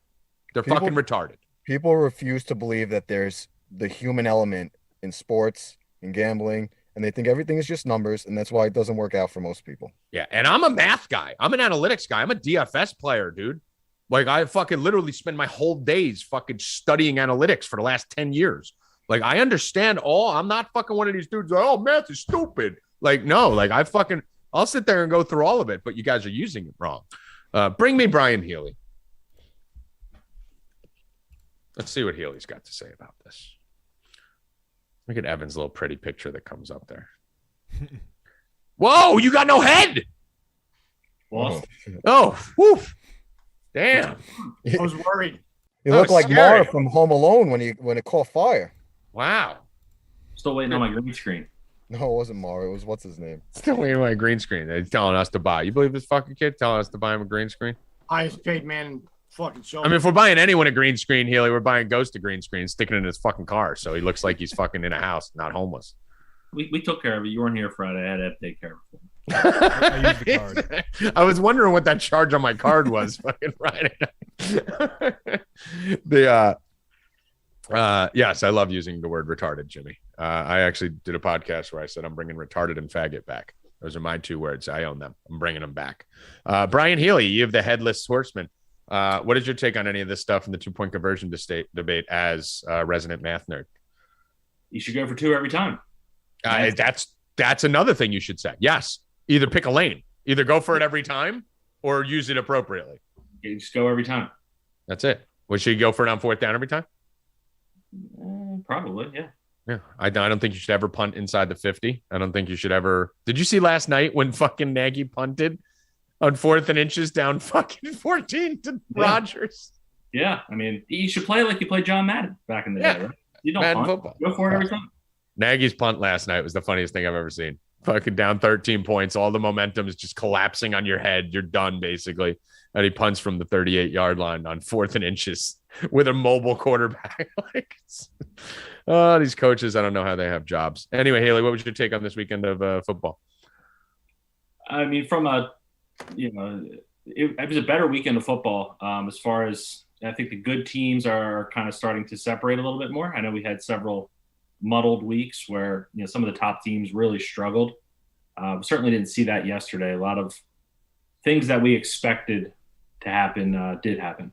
They're fucking retarded. People refuse to believe that there's the human element in sports and gambling, and they think everything is just numbers, and that's why it doesn't work out for most people. Yeah, and I'm a math guy. I'm an analytics guy. I'm a DFS player, dude. Like, I fucking literally spend my whole days fucking studying analytics for the last 10 years. Like, I understand I'm not fucking one of these dudes like, oh, math is stupid. Like, no, like, I'll sit there and go through all of it, but you guys are using it wrong. Bring me Brian Healy. Let's see what Healy's got to say about this. Look at Evan's little pretty picture that comes up there. Whoa, you got no head. Well, oh, whew. Damn. I was worried. You look like Mara from Home Alone when it caught fire. Wow. Still waiting on my green screen. No, it wasn't Mara. It was what's his name? Still waiting on my green screen. They're telling us to buy. You believe this fucking kid telling us to buy him a green screen? Highest paid man in fucking show. I mean, if we're buying anyone a green screen, Healy, we're buying Ghost a green screen, sticking it in his fucking car, so he looks like he's fucking in a house, not homeless. We took care of it. You weren't here Friday. I had to take care of it. I used the card. I was wondering what that charge on my card was fucking Friday night. Yes, I love using the word retarded, Jimmy. I actually did a podcast where I said I'm bringing retarded and faggot back. Those are my 2 words. I own them. I'm bringing them back. Brian Healy, you have the headless horseman. What is your take on any of this stuff in the 2-point conversion debate as a resident math nerd? You should go for 2 every time. That's another thing you should say. Yes. Either pick a lane. Either go for it every time or use it appropriately. You just go every time. That's it. Should you go for it on 4th down every time? Probably, yeah. Yeah. I don't think you should ever punt inside the 50. I don't think you should ever. Did you see last night when fucking Nagy punted on 4th and inches down fucking 14 to Rodgers? Yeah. I mean, you should play like you played John Madden back in the day, right? You don't Madden punt. Football. Go for it every time. Nagy's punt last night was the funniest thing I've ever seen. Fucking down 13 points. All the momentum is just collapsing on your head. You're done, basically. And he punts from the 38-yard line on 4th and inches with a mobile quarterback. These coaches, I don't know how they have jobs. Anyway, Haley, what was your take on this weekend of football? I mean, it was a better weekend of football as far as I think the good teams are kind of starting to separate a little bit more. I know we had several muddled weeks where some of the top teams really struggled. Certainly didn't see that yesterday. A lot of things that we expected to happen did happen.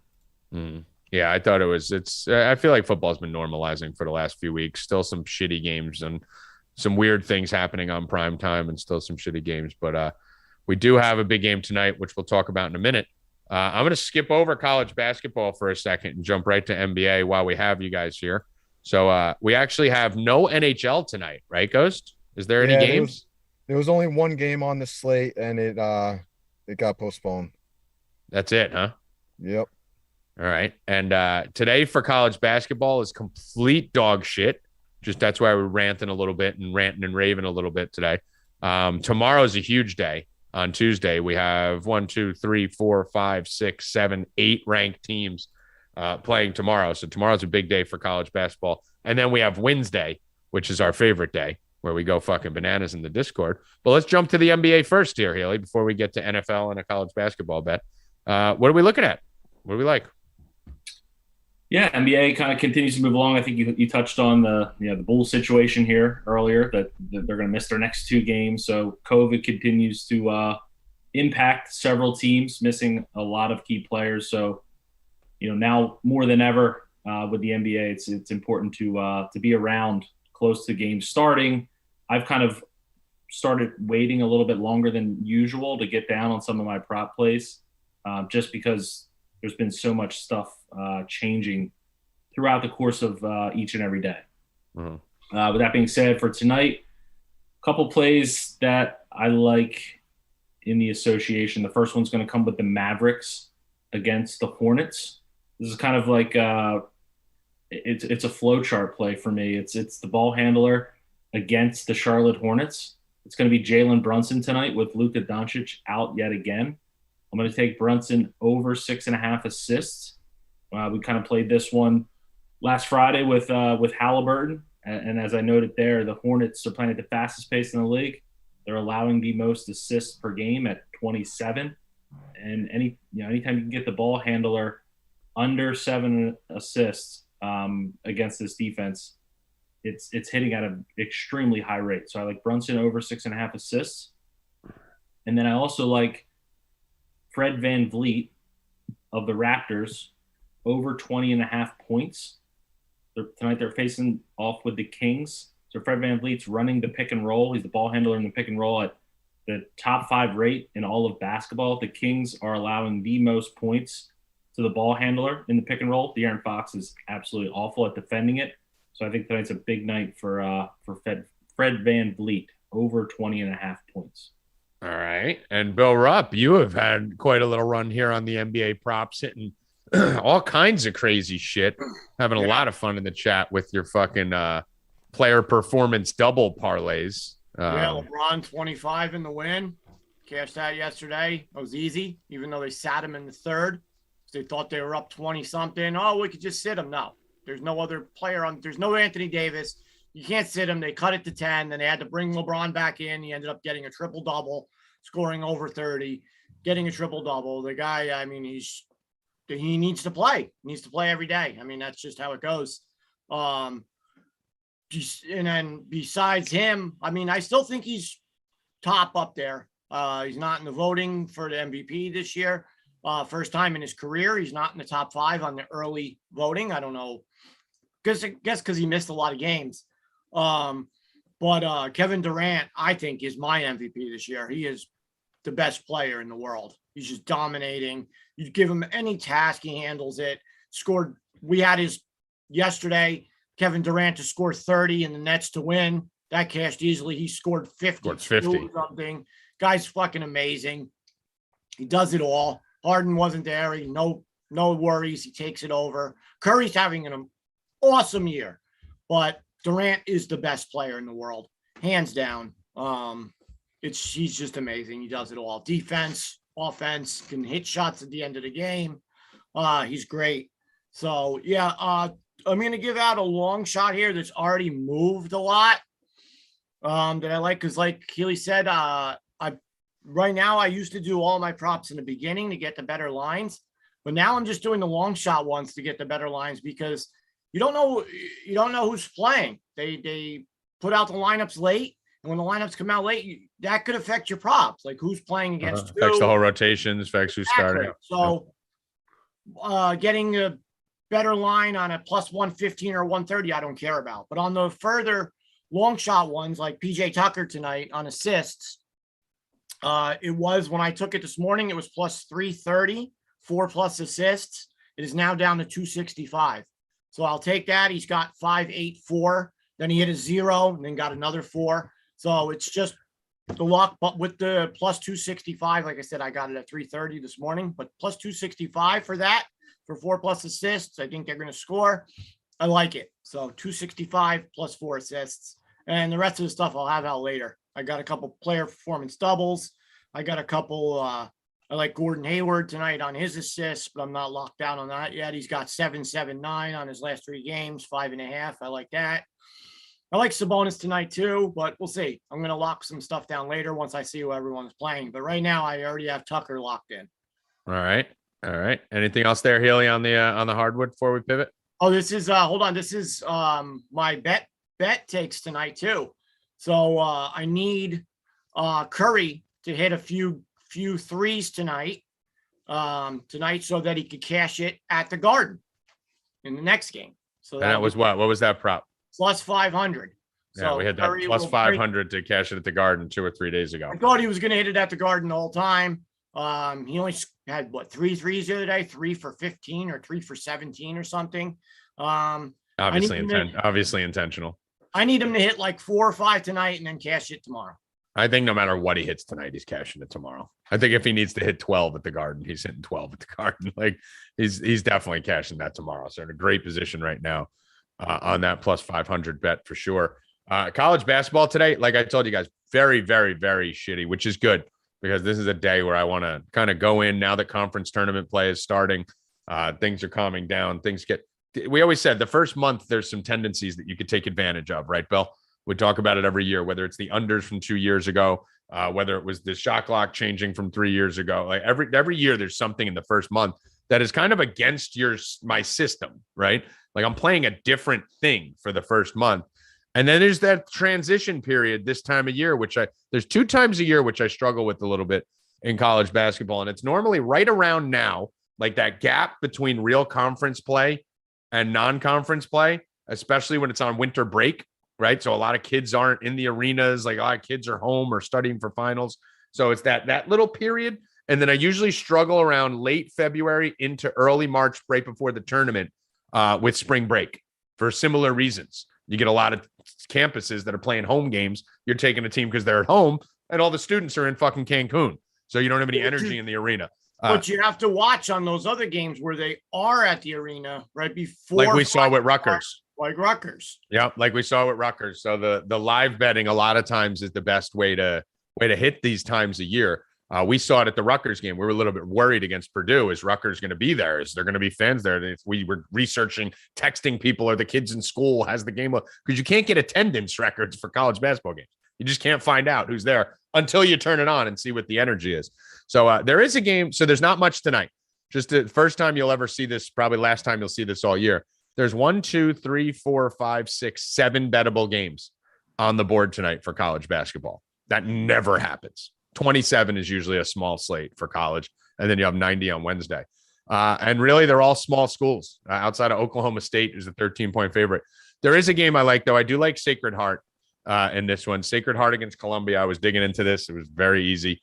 Yeah, I thought I feel like football's been normalizing for the last few weeks. Still some shitty games and some weird things happening on prime time and still some shitty games. But we do have a big game tonight, which we'll talk about in a minute. I'm going to skip over college basketball for a second and jump right to NBA while we have you guys here. So we actually have no NHL tonight, right, Ghost? Is there any games? There was only one game on the slate, and it got postponed. That's it, huh? Yep. All right. And today for college basketball is complete dog shit. Just that's why we're ranting a little bit and ranting and raving a little bit today. Tomorrow's a huge day. On Tuesday, we have 1, 2, 3, 4, 5, 6, 7, 8 ranked teams playing tomorrow. So tomorrow's a big day for college basketball. And then we have Wednesday, which is our favorite day, where we go fucking bananas in the Discord. But let's jump to the NBA first here, Haley, before we get to NFL and a college basketball bet. What are we looking at? What do we like? Yeah, NBA kind of continues to move along. I think you touched on the Bulls situation here earlier, that they're going to miss their next 2 games. So COVID continues to impact several teams, missing a lot of key players. So, now more than ever with the NBA, it's important to be around close to games starting. I've kind of started waiting a little bit longer than usual to get down on some of my prop plays, just because there's been so much stuff changing throughout the course of each and every day. Mm-hmm. With that being said, for tonight, a couple plays that I like in the association. The first one's going to come with the Mavericks against the Hornets. This is kind of like it's a flow chart play for me. It's the ball handler against the Charlotte Hornets. It's going to be Jalen Brunson tonight with Luka Doncic out yet again. I'm going to take Brunson over 6.5 assists. We kind of played this one last Friday with Halliburton. And as I noted there, the Hornets are playing at the fastest pace in the league. They're allowing the most assists per game at 27. And anytime you can get the ball handler under 7 assists against this defense, it's hitting at an extremely high rate. So I like Brunson over 6.5 assists. And then I also like Fred VanVleet of the Raptors over 20.5 points. Tonight they're facing off with the Kings. So Fred VanVleet's running the pick and roll. He's the ball handler in the pick and roll at the top 5 rate in all of basketball. The Kings are allowing the most points to the ball handler in the pick and roll. De'Aaron Fox is absolutely awful at defending it. So I think tonight's a big night for Fred VanVleet over 20.5 points. All right. And Bill Rupp, you have had quite a little run here on the NBA props, hitting all kinds of crazy shit. Having a lot of fun in the chat with your fucking player performance double parlays. LeBron 25 in the win. Cashed out yesterday. It was easy, even though they sat him in the third. They thought they were up 20-something. Oh, we could just sit him. No. There's no other player on. There's no Anthony Davis. You can't sit him. They cut it to 10. Then they had to bring LeBron back in. He ended up getting a triple-double, scoring over 30, getting a triple-double. The guy, I mean, he needs to play. He needs to play every day. I mean, that's just how it goes. And then besides him, I mean, I still think he's top up there. He's not in the voting for the MVP this year. First time in his career, he's not in the top 5 on the early voting. I don't know. I guess because he missed a lot of games. But Kevin Durant, I think, is my MVP this year. He is the best player in the world. He's just dominating. You give him any task, he handles it. Scored. We had his yesterday, Kevin Durant to score 30 and the Nets to win. That cashed easily. He scored 50. Scored 50. Or something. Guy's fucking amazing. He does it all. Harden wasn't there. No worries. He takes it over. Curry's having an awesome year, but Durant is the best player in the world, hands down. He's just amazing. He does it all. Defense, offense, can hit shots at the end of the game. He's great. So yeah, I'm going to give out a long shot here that's already moved a lot. That I like, because like Keely said, right now I used to do all my props in the beginning to get the better lines, but now I'm just doing the long shot ones to get the better lines, because you don't know who's playing. They put out the lineups late, and when the lineups come out late, that could affect your props, like who's playing against who. Affects the whole rotations, affects who's starting. So getting a better line on a plus 115 or 130, I don't care about. But on the further long shot ones, like PJ Tucker tonight on assists, it was, when I took it this morning, it was plus 330, 4+ assists. It is now down to 265. So I'll take that. He's got 5.84. Then he hit a 0 and then got another 4. So it's just the luck. But with the plus 265, like I said, I got it at 330 this morning, but plus 265 for that, for 4+ assists. I think they're going to score. I like it. So 265 plus 4 assists. And the rest of the stuff I'll have out later. I got a couple player performance doubles. I got a couple. I like Gordon Hayward tonight on his assists, but I'm not locked down on that yet. He's got 7.79 on his last 3 games, 5.5. I like that. I like Sabonis tonight too, but we'll see. I'm going to lock some stuff down later once I see who everyone's playing. But right now, I already have Tucker locked in. All right. Anything else there, Healy, on the hardwood before we pivot? Oh, this is hold on. This is my bet takes tonight too. So I need Curry to hit a few threes tonight so that he could cash it at the Garden in the next game. So that was what was that prop? Plus 500. Yeah, so we had that Curry plus 500 to cash it at the Garden 2 or 3 days ago. I thought he was going to hit it at the Garden the whole time. He only had 3 threes the other day, 3 for 15 or 3 for 17 or something. Obviously intentional. I need him to hit like 4 or 5 tonight and then cash it tomorrow. I think no matter what he hits tonight, he's cashing it tomorrow. I think if he needs to hit 12 at the Garden, he's hitting 12 at the Garden. Like he's definitely cashing that tomorrow. So in a great position right now on that plus 500 bet for sure. College basketball today, like I told you guys, very, very, very shitty, which is good because this is a day where I want to kind of go in now that conference tournament play is starting. Things are calming down. We always said the first month, there's some tendencies that you could take advantage of, right, Bill? We talk about it every year, whether it's the unders from 2 years ago, whether it was the shot clock changing from 3 years ago. Like every year, there's something in the first month that is kind of against my system, right? Like I'm playing a different thing for the first month. And then there's that transition period this time of year, there's 2 times a year, which I struggle with a little bit in college basketball. And it's normally right around now, like that gap between real conference play and non-conference play, especially when it's on winter break, right? So a lot of kids aren't in the arenas, like a lot of kids are home or studying for finals. So it's that little period. And then I usually struggle around late February into early March, right before the tournament with spring break for similar reasons. You get a lot of campuses that are playing home games. You're taking a team because they're at home and all the students are in fucking Cancun. So you don't have any energy in the arena. But you have to watch on those other games where they are at the arena right before. Like we saw with Rutgers. Like Rutgers. Yeah, like we saw with Rutgers. So the live betting a lot of times is the best way to hit these times a year. We saw it at the Rutgers game. We were a little bit worried against Purdue. Is Rutgers going to be there? Is there going to be fans there? We were researching, texting people, are the kids in school? Has the game? Because you can't get attendance records for college basketball games. You just can't find out who's there until you turn it on and see what the energy is. So there is a game. So there's not much tonight. Just the first time you'll ever see this, probably last time you'll see this all year. There's 1, 2, 3, 4, 5, 6, 7 bettable games on the board tonight for college basketball. That never happens. 27 is usually a small slate for college. And then you have 90 on Wednesday. And really, they're all small schools outside of Oklahoma State, who's a 13-point favorite. There is a game I like, though. I do like Sacred Heart in this one. Sacred Heart against Columbia. I was digging into this. It was very easy.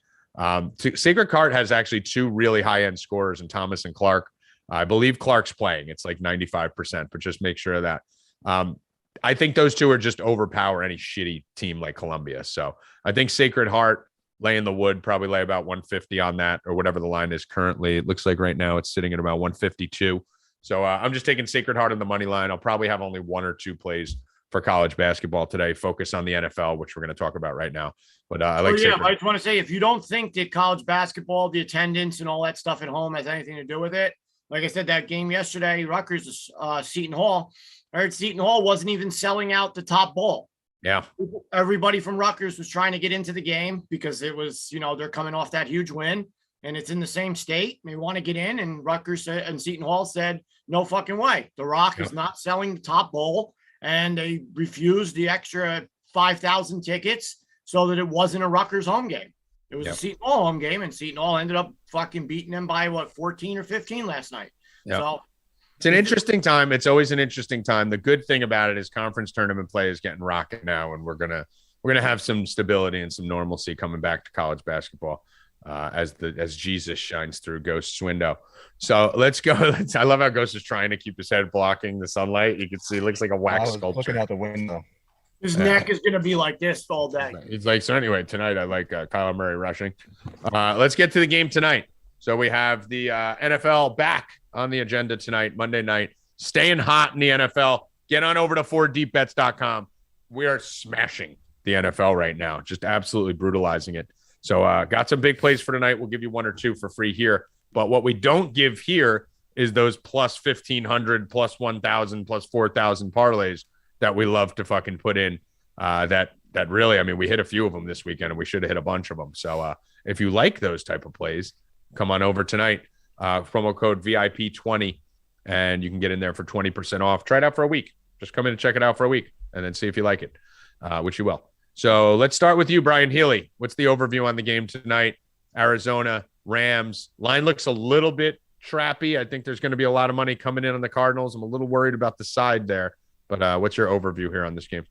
Sacred Heart has actually 2 really high-end scorers in Thomas and Clark. I believe Clark's playing. It's like 95%, but just make sure of that. I think those 2 are just overpower any shitty team like Columbia. So I think Sacred Heart lay in the wood, probably lay about 150 on that or whatever the line is currently. It looks like right now it's sitting at about 152. So I'm just taking Sacred Heart on the money line. I'll probably have only 1 or 2 plays for college basketball today. Focus on the NFL, which we're going to talk about right now. But I like Sacred. I just want to say, if you don't think that college basketball, the attendance and all that stuff at home has anything to do with it, like I said, that game yesterday, Rutgers, Seton Hall, I heard Seton Hall wasn't even selling out the top bowl. Yeah. Everybody from Rutgers was trying to get into the game because it was, they're coming off that huge win and it's in the same state. They want to get in, and Rutgers and Seton Hall said, no fucking way. The Rock is not selling the top bowl, and they refused the extra 5,000 tickets so that it wasn't a Rutgers home game. It was a Seton Hall home game, and Seton Hall ended up fucking beating them by 14 or 15 last night. Yep. So it's an interesting time. It's always an interesting time. The good thing about it is conference tournament play is getting rocking now, and we're gonna have some stability and some normalcy coming back to college basketball as Jesus shines through Ghost's window. So let's go. I love how Ghost is trying to keep his head blocking the sunlight. You can see it looks like a wax sculpture. Looking out the window. His neck is going to be like this all day. He's like, so anyway, tonight I like Kyler Murray rushing. Let's get to the game tonight. So we have the NFL back on the agenda tonight, Monday night. Staying hot in the NFL. Get on over to 4deepbets.com. We are smashing the NFL right now, just absolutely brutalizing it. So got some big plays for tonight. We'll give you one or two for free here. But what we don't give here is those plus 1,500, plus 1,000, plus 4,000 parlays that we love to fucking put in. That really, I mean, we hit a few of them this weekend and we should have hit a bunch of them. So if you like those type of plays, come on over tonight. Promo code VIP20, and you can get in there for 20% off. Try it out for a week. Just come in and check it out for a week and then see if you like it, which you will. So let's start with you, Brian Healy. What's the overview on the game tonight? Arizona, Rams. Line looks a little bit trappy. I think there's going to be a lot of money coming in on the Cardinals. I'm a little worried about the side there. But what's your overview here on this game?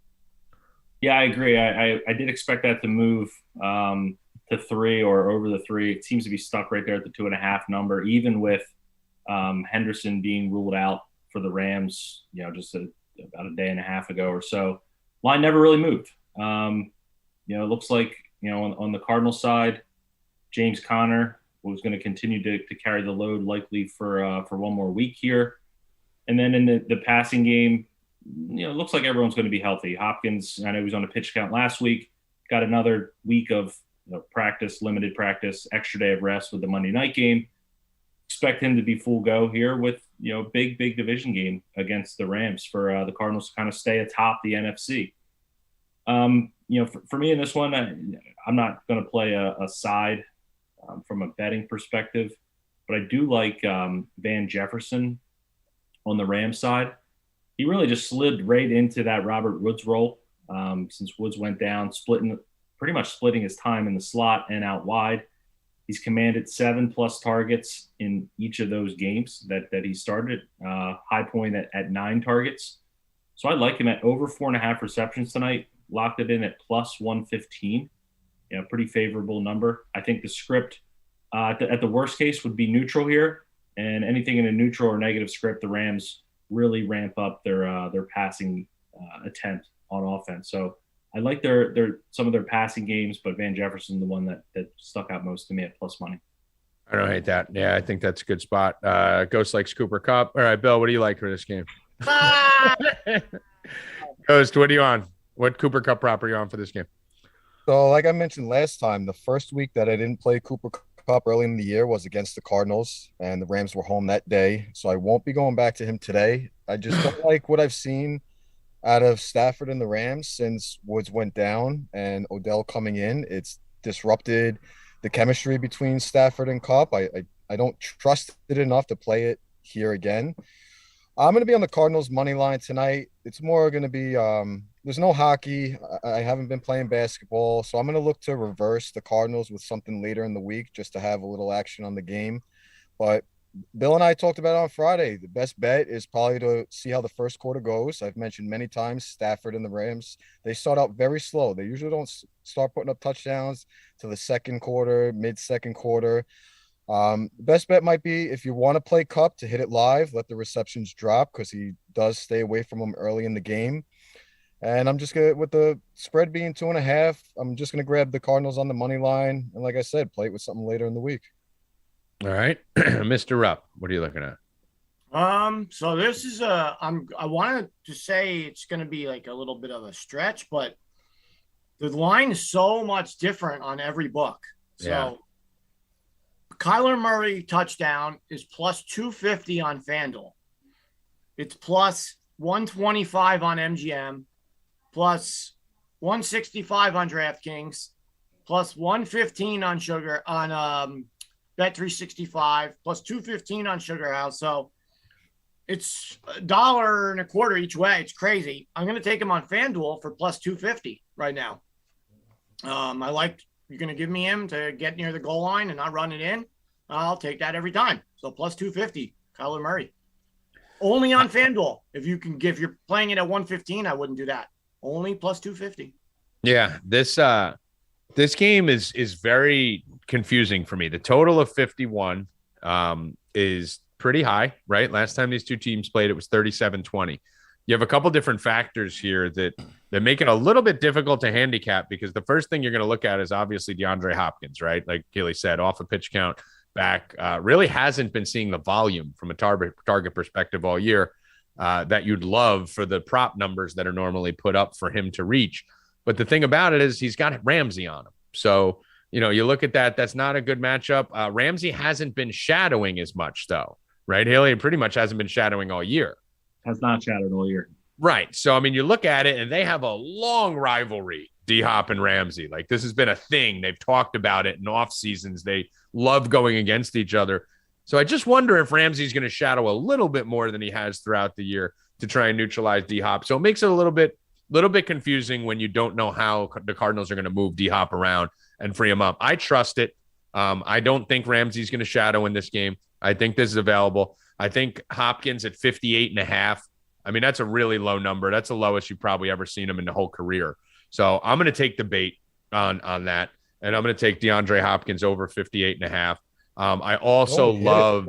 Yeah, I agree. I did expect that to move to 3 or over the 3. It seems to be stuck right there at the 2.5 number, even with Henderson being ruled out for the Rams, just about a day and a half ago or so. Line never really moved. It looks like, on the Cardinals side, James Conner was going to continue to carry the load likely for one more week here. And then in the passing game, it looks like everyone's going to be healthy. Hopkins, I know he was on a pitch count last week, got another week of practice, limited practice, extra day of rest with the Monday night game. Expect him to be full go here with, big division game against the Rams for the Cardinals to kind of stay atop the NFC. For me in this one, I'm not going to play a side from a betting perspective, but I do like Van Jefferson on the Rams side. He really just slid right into that Robert Woods role since Woods went down, pretty much splitting his time in the slot and out wide. He's commanded 7+ targets in each of those games that he started, high point at 9 targets. So I like him at over 4.5 receptions tonight. Locked it in at plus 115. Pretty favorable number. I think the script at the worst case would be neutral here, and anything in a neutral or negative script, the Rams really ramp up their passing attempt on offense. So I like some of their passing games, but Van Jefferson, the one that stuck out most to me at plus money. I don't hate that. Yeah, I think that's a good spot. Ghost likes Cooper Kupp. All right, Bill, what do you like for this game? Ghost, what are you on? What Cooper Kupp prop are you on for this game? So, like I mentioned last time, the first week that I didn't play Cooper Kupp early in the year was against the Cardinals, and the Rams were home that day. So I won't be going back to him today. I just don't like what I've seen out of Stafford and the Rams since Woods went down and Odell coming in. It's disrupted the chemistry between Stafford and Kupp. I don't trust it enough to play it here again. I'm going to be on the Cardinals money line tonight. It's more going to be there's no hockey. I haven't been playing basketball, so I'm going to look to reverse the Cardinals with something later in the week just to have a little action on the game. But Bill and I talked about it on Friday. The best bet is probably to see how the first quarter goes. I've mentioned many times Stafford and the Rams, they start out very slow. They usually don't start putting up touchdowns till the second quarter, mid-second quarter. Best bet might be if you want to play Kupp to hit it live, let the receptions drop because he does stay away from them early in the game. And I'm just going to, with the spread being 2.5, I'm just going to grab the Cardinals on the money line. And like I said, play it with something later in the week. All right. Mr. Rupp, what are you looking at? So this is I wanted to say it's going to be like a little bit of a stretch, but the line is so much different on every book. So Yeah. Kyler Murray touchdown is plus 250 on FanDuel. It's plus 125 on MGM, plus 165 on DraftKings, plus 115 on Bet365, plus 215 on Sugar House. So it's $1.25 each way. It's crazy. I'm going to take him on FanDuel for plus 250 right now. I like you're going to give me him to get near the goal line and not run it in. I'll take that every time. So plus 250, Kyler Murray. Only on FanDuel. If you're playing it at 115, I wouldn't do that. Only plus 250. Yeah, this game is very confusing for me. The total of 51 is pretty high, right? Last time these two teams played, it was 37-20. You have a couple different factors here that make it a little bit difficult to handicap because the first thing you're going to look at is obviously DeAndre Hopkins, right? Like Keely said, off a pitch count back, really hasn't been seeing the volume from a target perspective all year that you'd love for the prop numbers that are normally put up for him to reach. But the thing about it is he's got Ramsey on him. So, you look at that, that's not a good matchup. Ramsey hasn't been shadowing as much, though, right? Haley pretty much hasn't been shadowing all year. Has not shadowed all year. Right. So, I mean, you look at it and they have a long rivalry, D-Hop and Ramsey. Like, this has been a thing. They've talked about it in off seasons. They love going against each other. So I just wonder if Ramsey's going to shadow a little bit more than he has throughout the year to try and neutralize D-Hop. So it makes it a little bit confusing when you don't know how the Cardinals are going to move D-Hop around and free him up. I trust it. I don't think Ramsey's going to shadow in this game. I think this is available. I think Hopkins at 58.5. I mean, that's a really low number. That's the lowest you've probably ever seen him in the whole career. So I'm going to take the bait on that. And I'm going to take DeAndre Hopkins over 58.5. I also love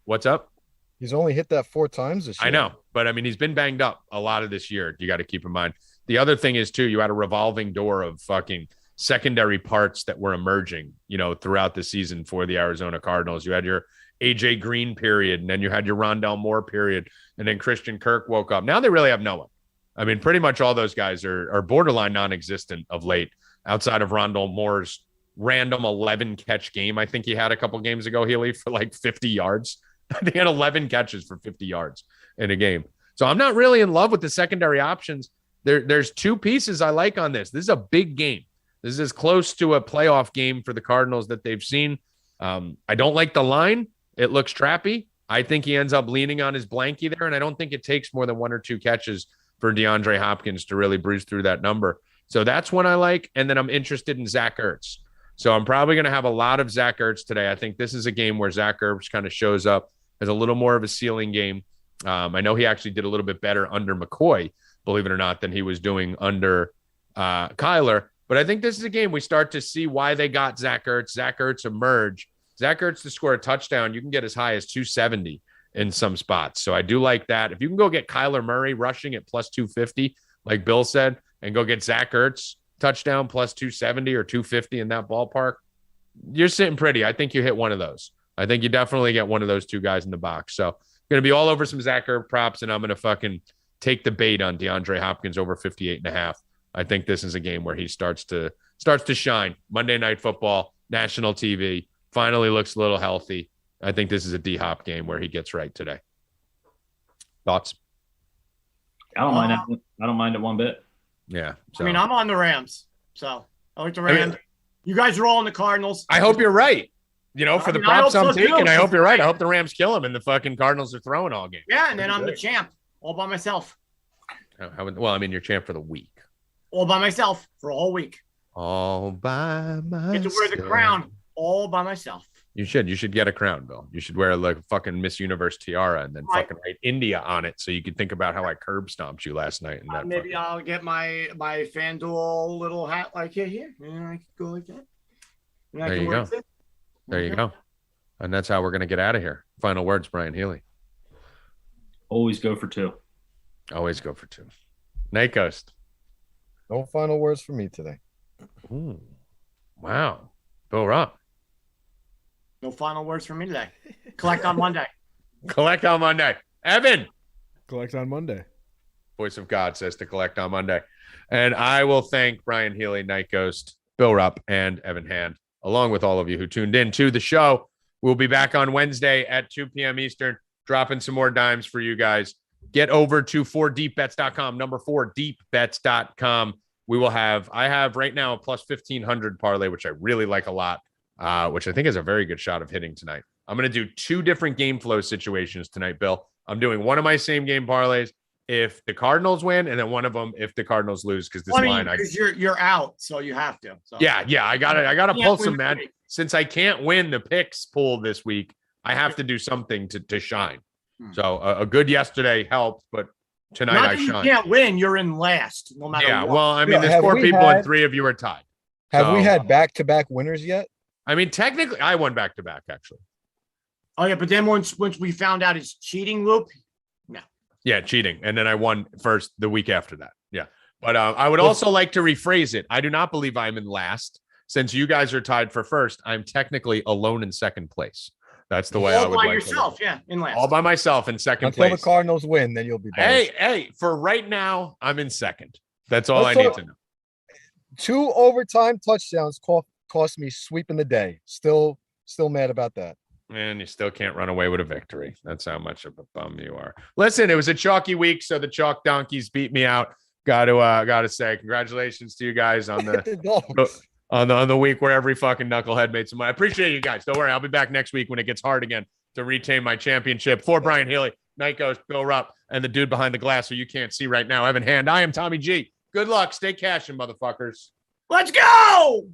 what's up. He's only hit that 4 times this year. I know, but I mean, he's been banged up a lot of this year. You got to keep in mind. The other thing is too, you had a revolving door of fucking secondary parts that were emerging, throughout the season for the Arizona Cardinals. You had your AJ Green period, and then you had your Rondell Moore period, and then Christian Kirk woke up. Now they really have no one. I mean, pretty much all those guys are borderline non-existent of late, outside of Rondell Moore's random 11 catch game. I think he had a couple games ago, Healy, for like 50 yards. I think he had 11 catches for 50 yards in a game. So I'm not really in love with the secondary options. There's 2 pieces I like on this. This is a big game. This is as close to a playoff game for the Cardinals that they've seen. I don't like the line. It looks trappy. I think he ends up leaning on his blankie there, and I don't think it takes more than 1 or 2 catches for DeAndre Hopkins to really bruise through that number. So that's one I like, and then I'm interested in Zach Ertz. So I'm probably going to have a lot of Zach Ertz today. I think this is a game where Zach Ertz kind of shows up as a little more of a ceiling game. I know he actually did a little bit better under McCoy, believe it or not, than he was doing under Kyler. But I think this is a game we start to see why they got Zach Ertz. Zach Ertz emerge. Zach Ertz to score a touchdown, you can get as high as 270 in some spots. So I do like that. If you can go get Kyler Murray rushing at plus 250, like Bill said, and go get Zach Ertz touchdown plus 270 or 250 in that ballpark, you're sitting pretty. I think you hit one of those. I think you definitely get one of those 2 guys in the box. So going to be all over some Zach Ertz props, and I'm going to fucking take the bait on DeAndre Hopkins over 58.5. I think this is a game where he starts to shine. Monday Night Football, national TV, finally looks a little healthy. I think this is a D-Hop game where he gets right today. Thoughts? I don't mind that. I don't mind it one bit. Yeah. So. I mean, I'm on the Rams, so I like the Rams. You guys are all on the Cardinals. I hope you're right. For the props I'm taking, I hope you're right. I hope the Rams kill him and the fucking Cardinals are throwing all game. Yeah, and then I'm the champ all by myself. Well, I mean, you're champ for the week. All by myself for a whole week. All by myself. Get to wear the crown all by myself. You should get a crown, Bill. You should wear like a fucking Miss Universe tiara and then fucking write India on it so you can think about how I curb stomped you last night. And that maybe I'll get my FanDuel little hat like here. And I can go like that. There you go. There you go. And that's how we're going to get out of here. Final words, Brian Healy. Always go for 2. Always go for 2. Night Ghost. No final words for me today. Ooh. Wow. Bill Rock. No final words for me today. Collect on Monday. Collect on Monday. Evan. Collect on Monday. Voice of God says to collect on Monday. And I will thank Brian Healy, Night Ghost, Bill Rupp, and Evan Hand, along with all of you who tuned in to the show. We'll be back on Wednesday at 2 p.m. Eastern, dropping some more dimes for you guys. Get over to 4deepbets.com, number 4deepbets.com. I have right now a plus 1,500 parlay, which I really like a lot, which I think is a very good shot of hitting tonight. I'm going to do 2 different game flow situations tonight, Bill. I'm doing one of my same game parlays if the Cardinals win, and then one of them if the Cardinals lose, because this line, you're out, so you have to. So. Yeah, I got to pull some man. Since I can't win the picks pool this week, I have to do something to shine. So a good yesterday helped, but tonight I shine. You can't win. You're in last, no matter what. Well, I mean, there's 4 people and 3 of you are tied. Have we had back-to-back winners yet? I mean, technically, I won back-to-back, actually. Oh, yeah, but then once we found out his cheating loop, no. Yeah, cheating. And then I won first the week after that. Yeah. But I would also like to rephrase it. I do not believe I'm in last. Since you guys are tied for first, I'm technically alone in second place. That's the way I would like to. All by yourself, yeah, in last. All by myself in second place. Until the Cardinals win, then you'll be back. Hey, for right now, I'm in second. That's all I need to know. 2 overtime touchdowns cost me sweeping the day. Still mad about that. And you still can't run away with a victory. That's how much of a bum you are. Listen, it was a chalky week, so the chalk donkeys beat me out. Got to say congratulations to you guys on the on the week where every fucking knucklehead made some money. I appreciate you guys. Don't worry, I'll be back next week when it gets hard again to retain my championship. For Brian Healy, Night Ghost, Bill Rupp, and the dude behind the glass who you can't see right now, Evan Hand. I am Tommy G. Good luck. Stay cashing, motherfuckers. Let's go.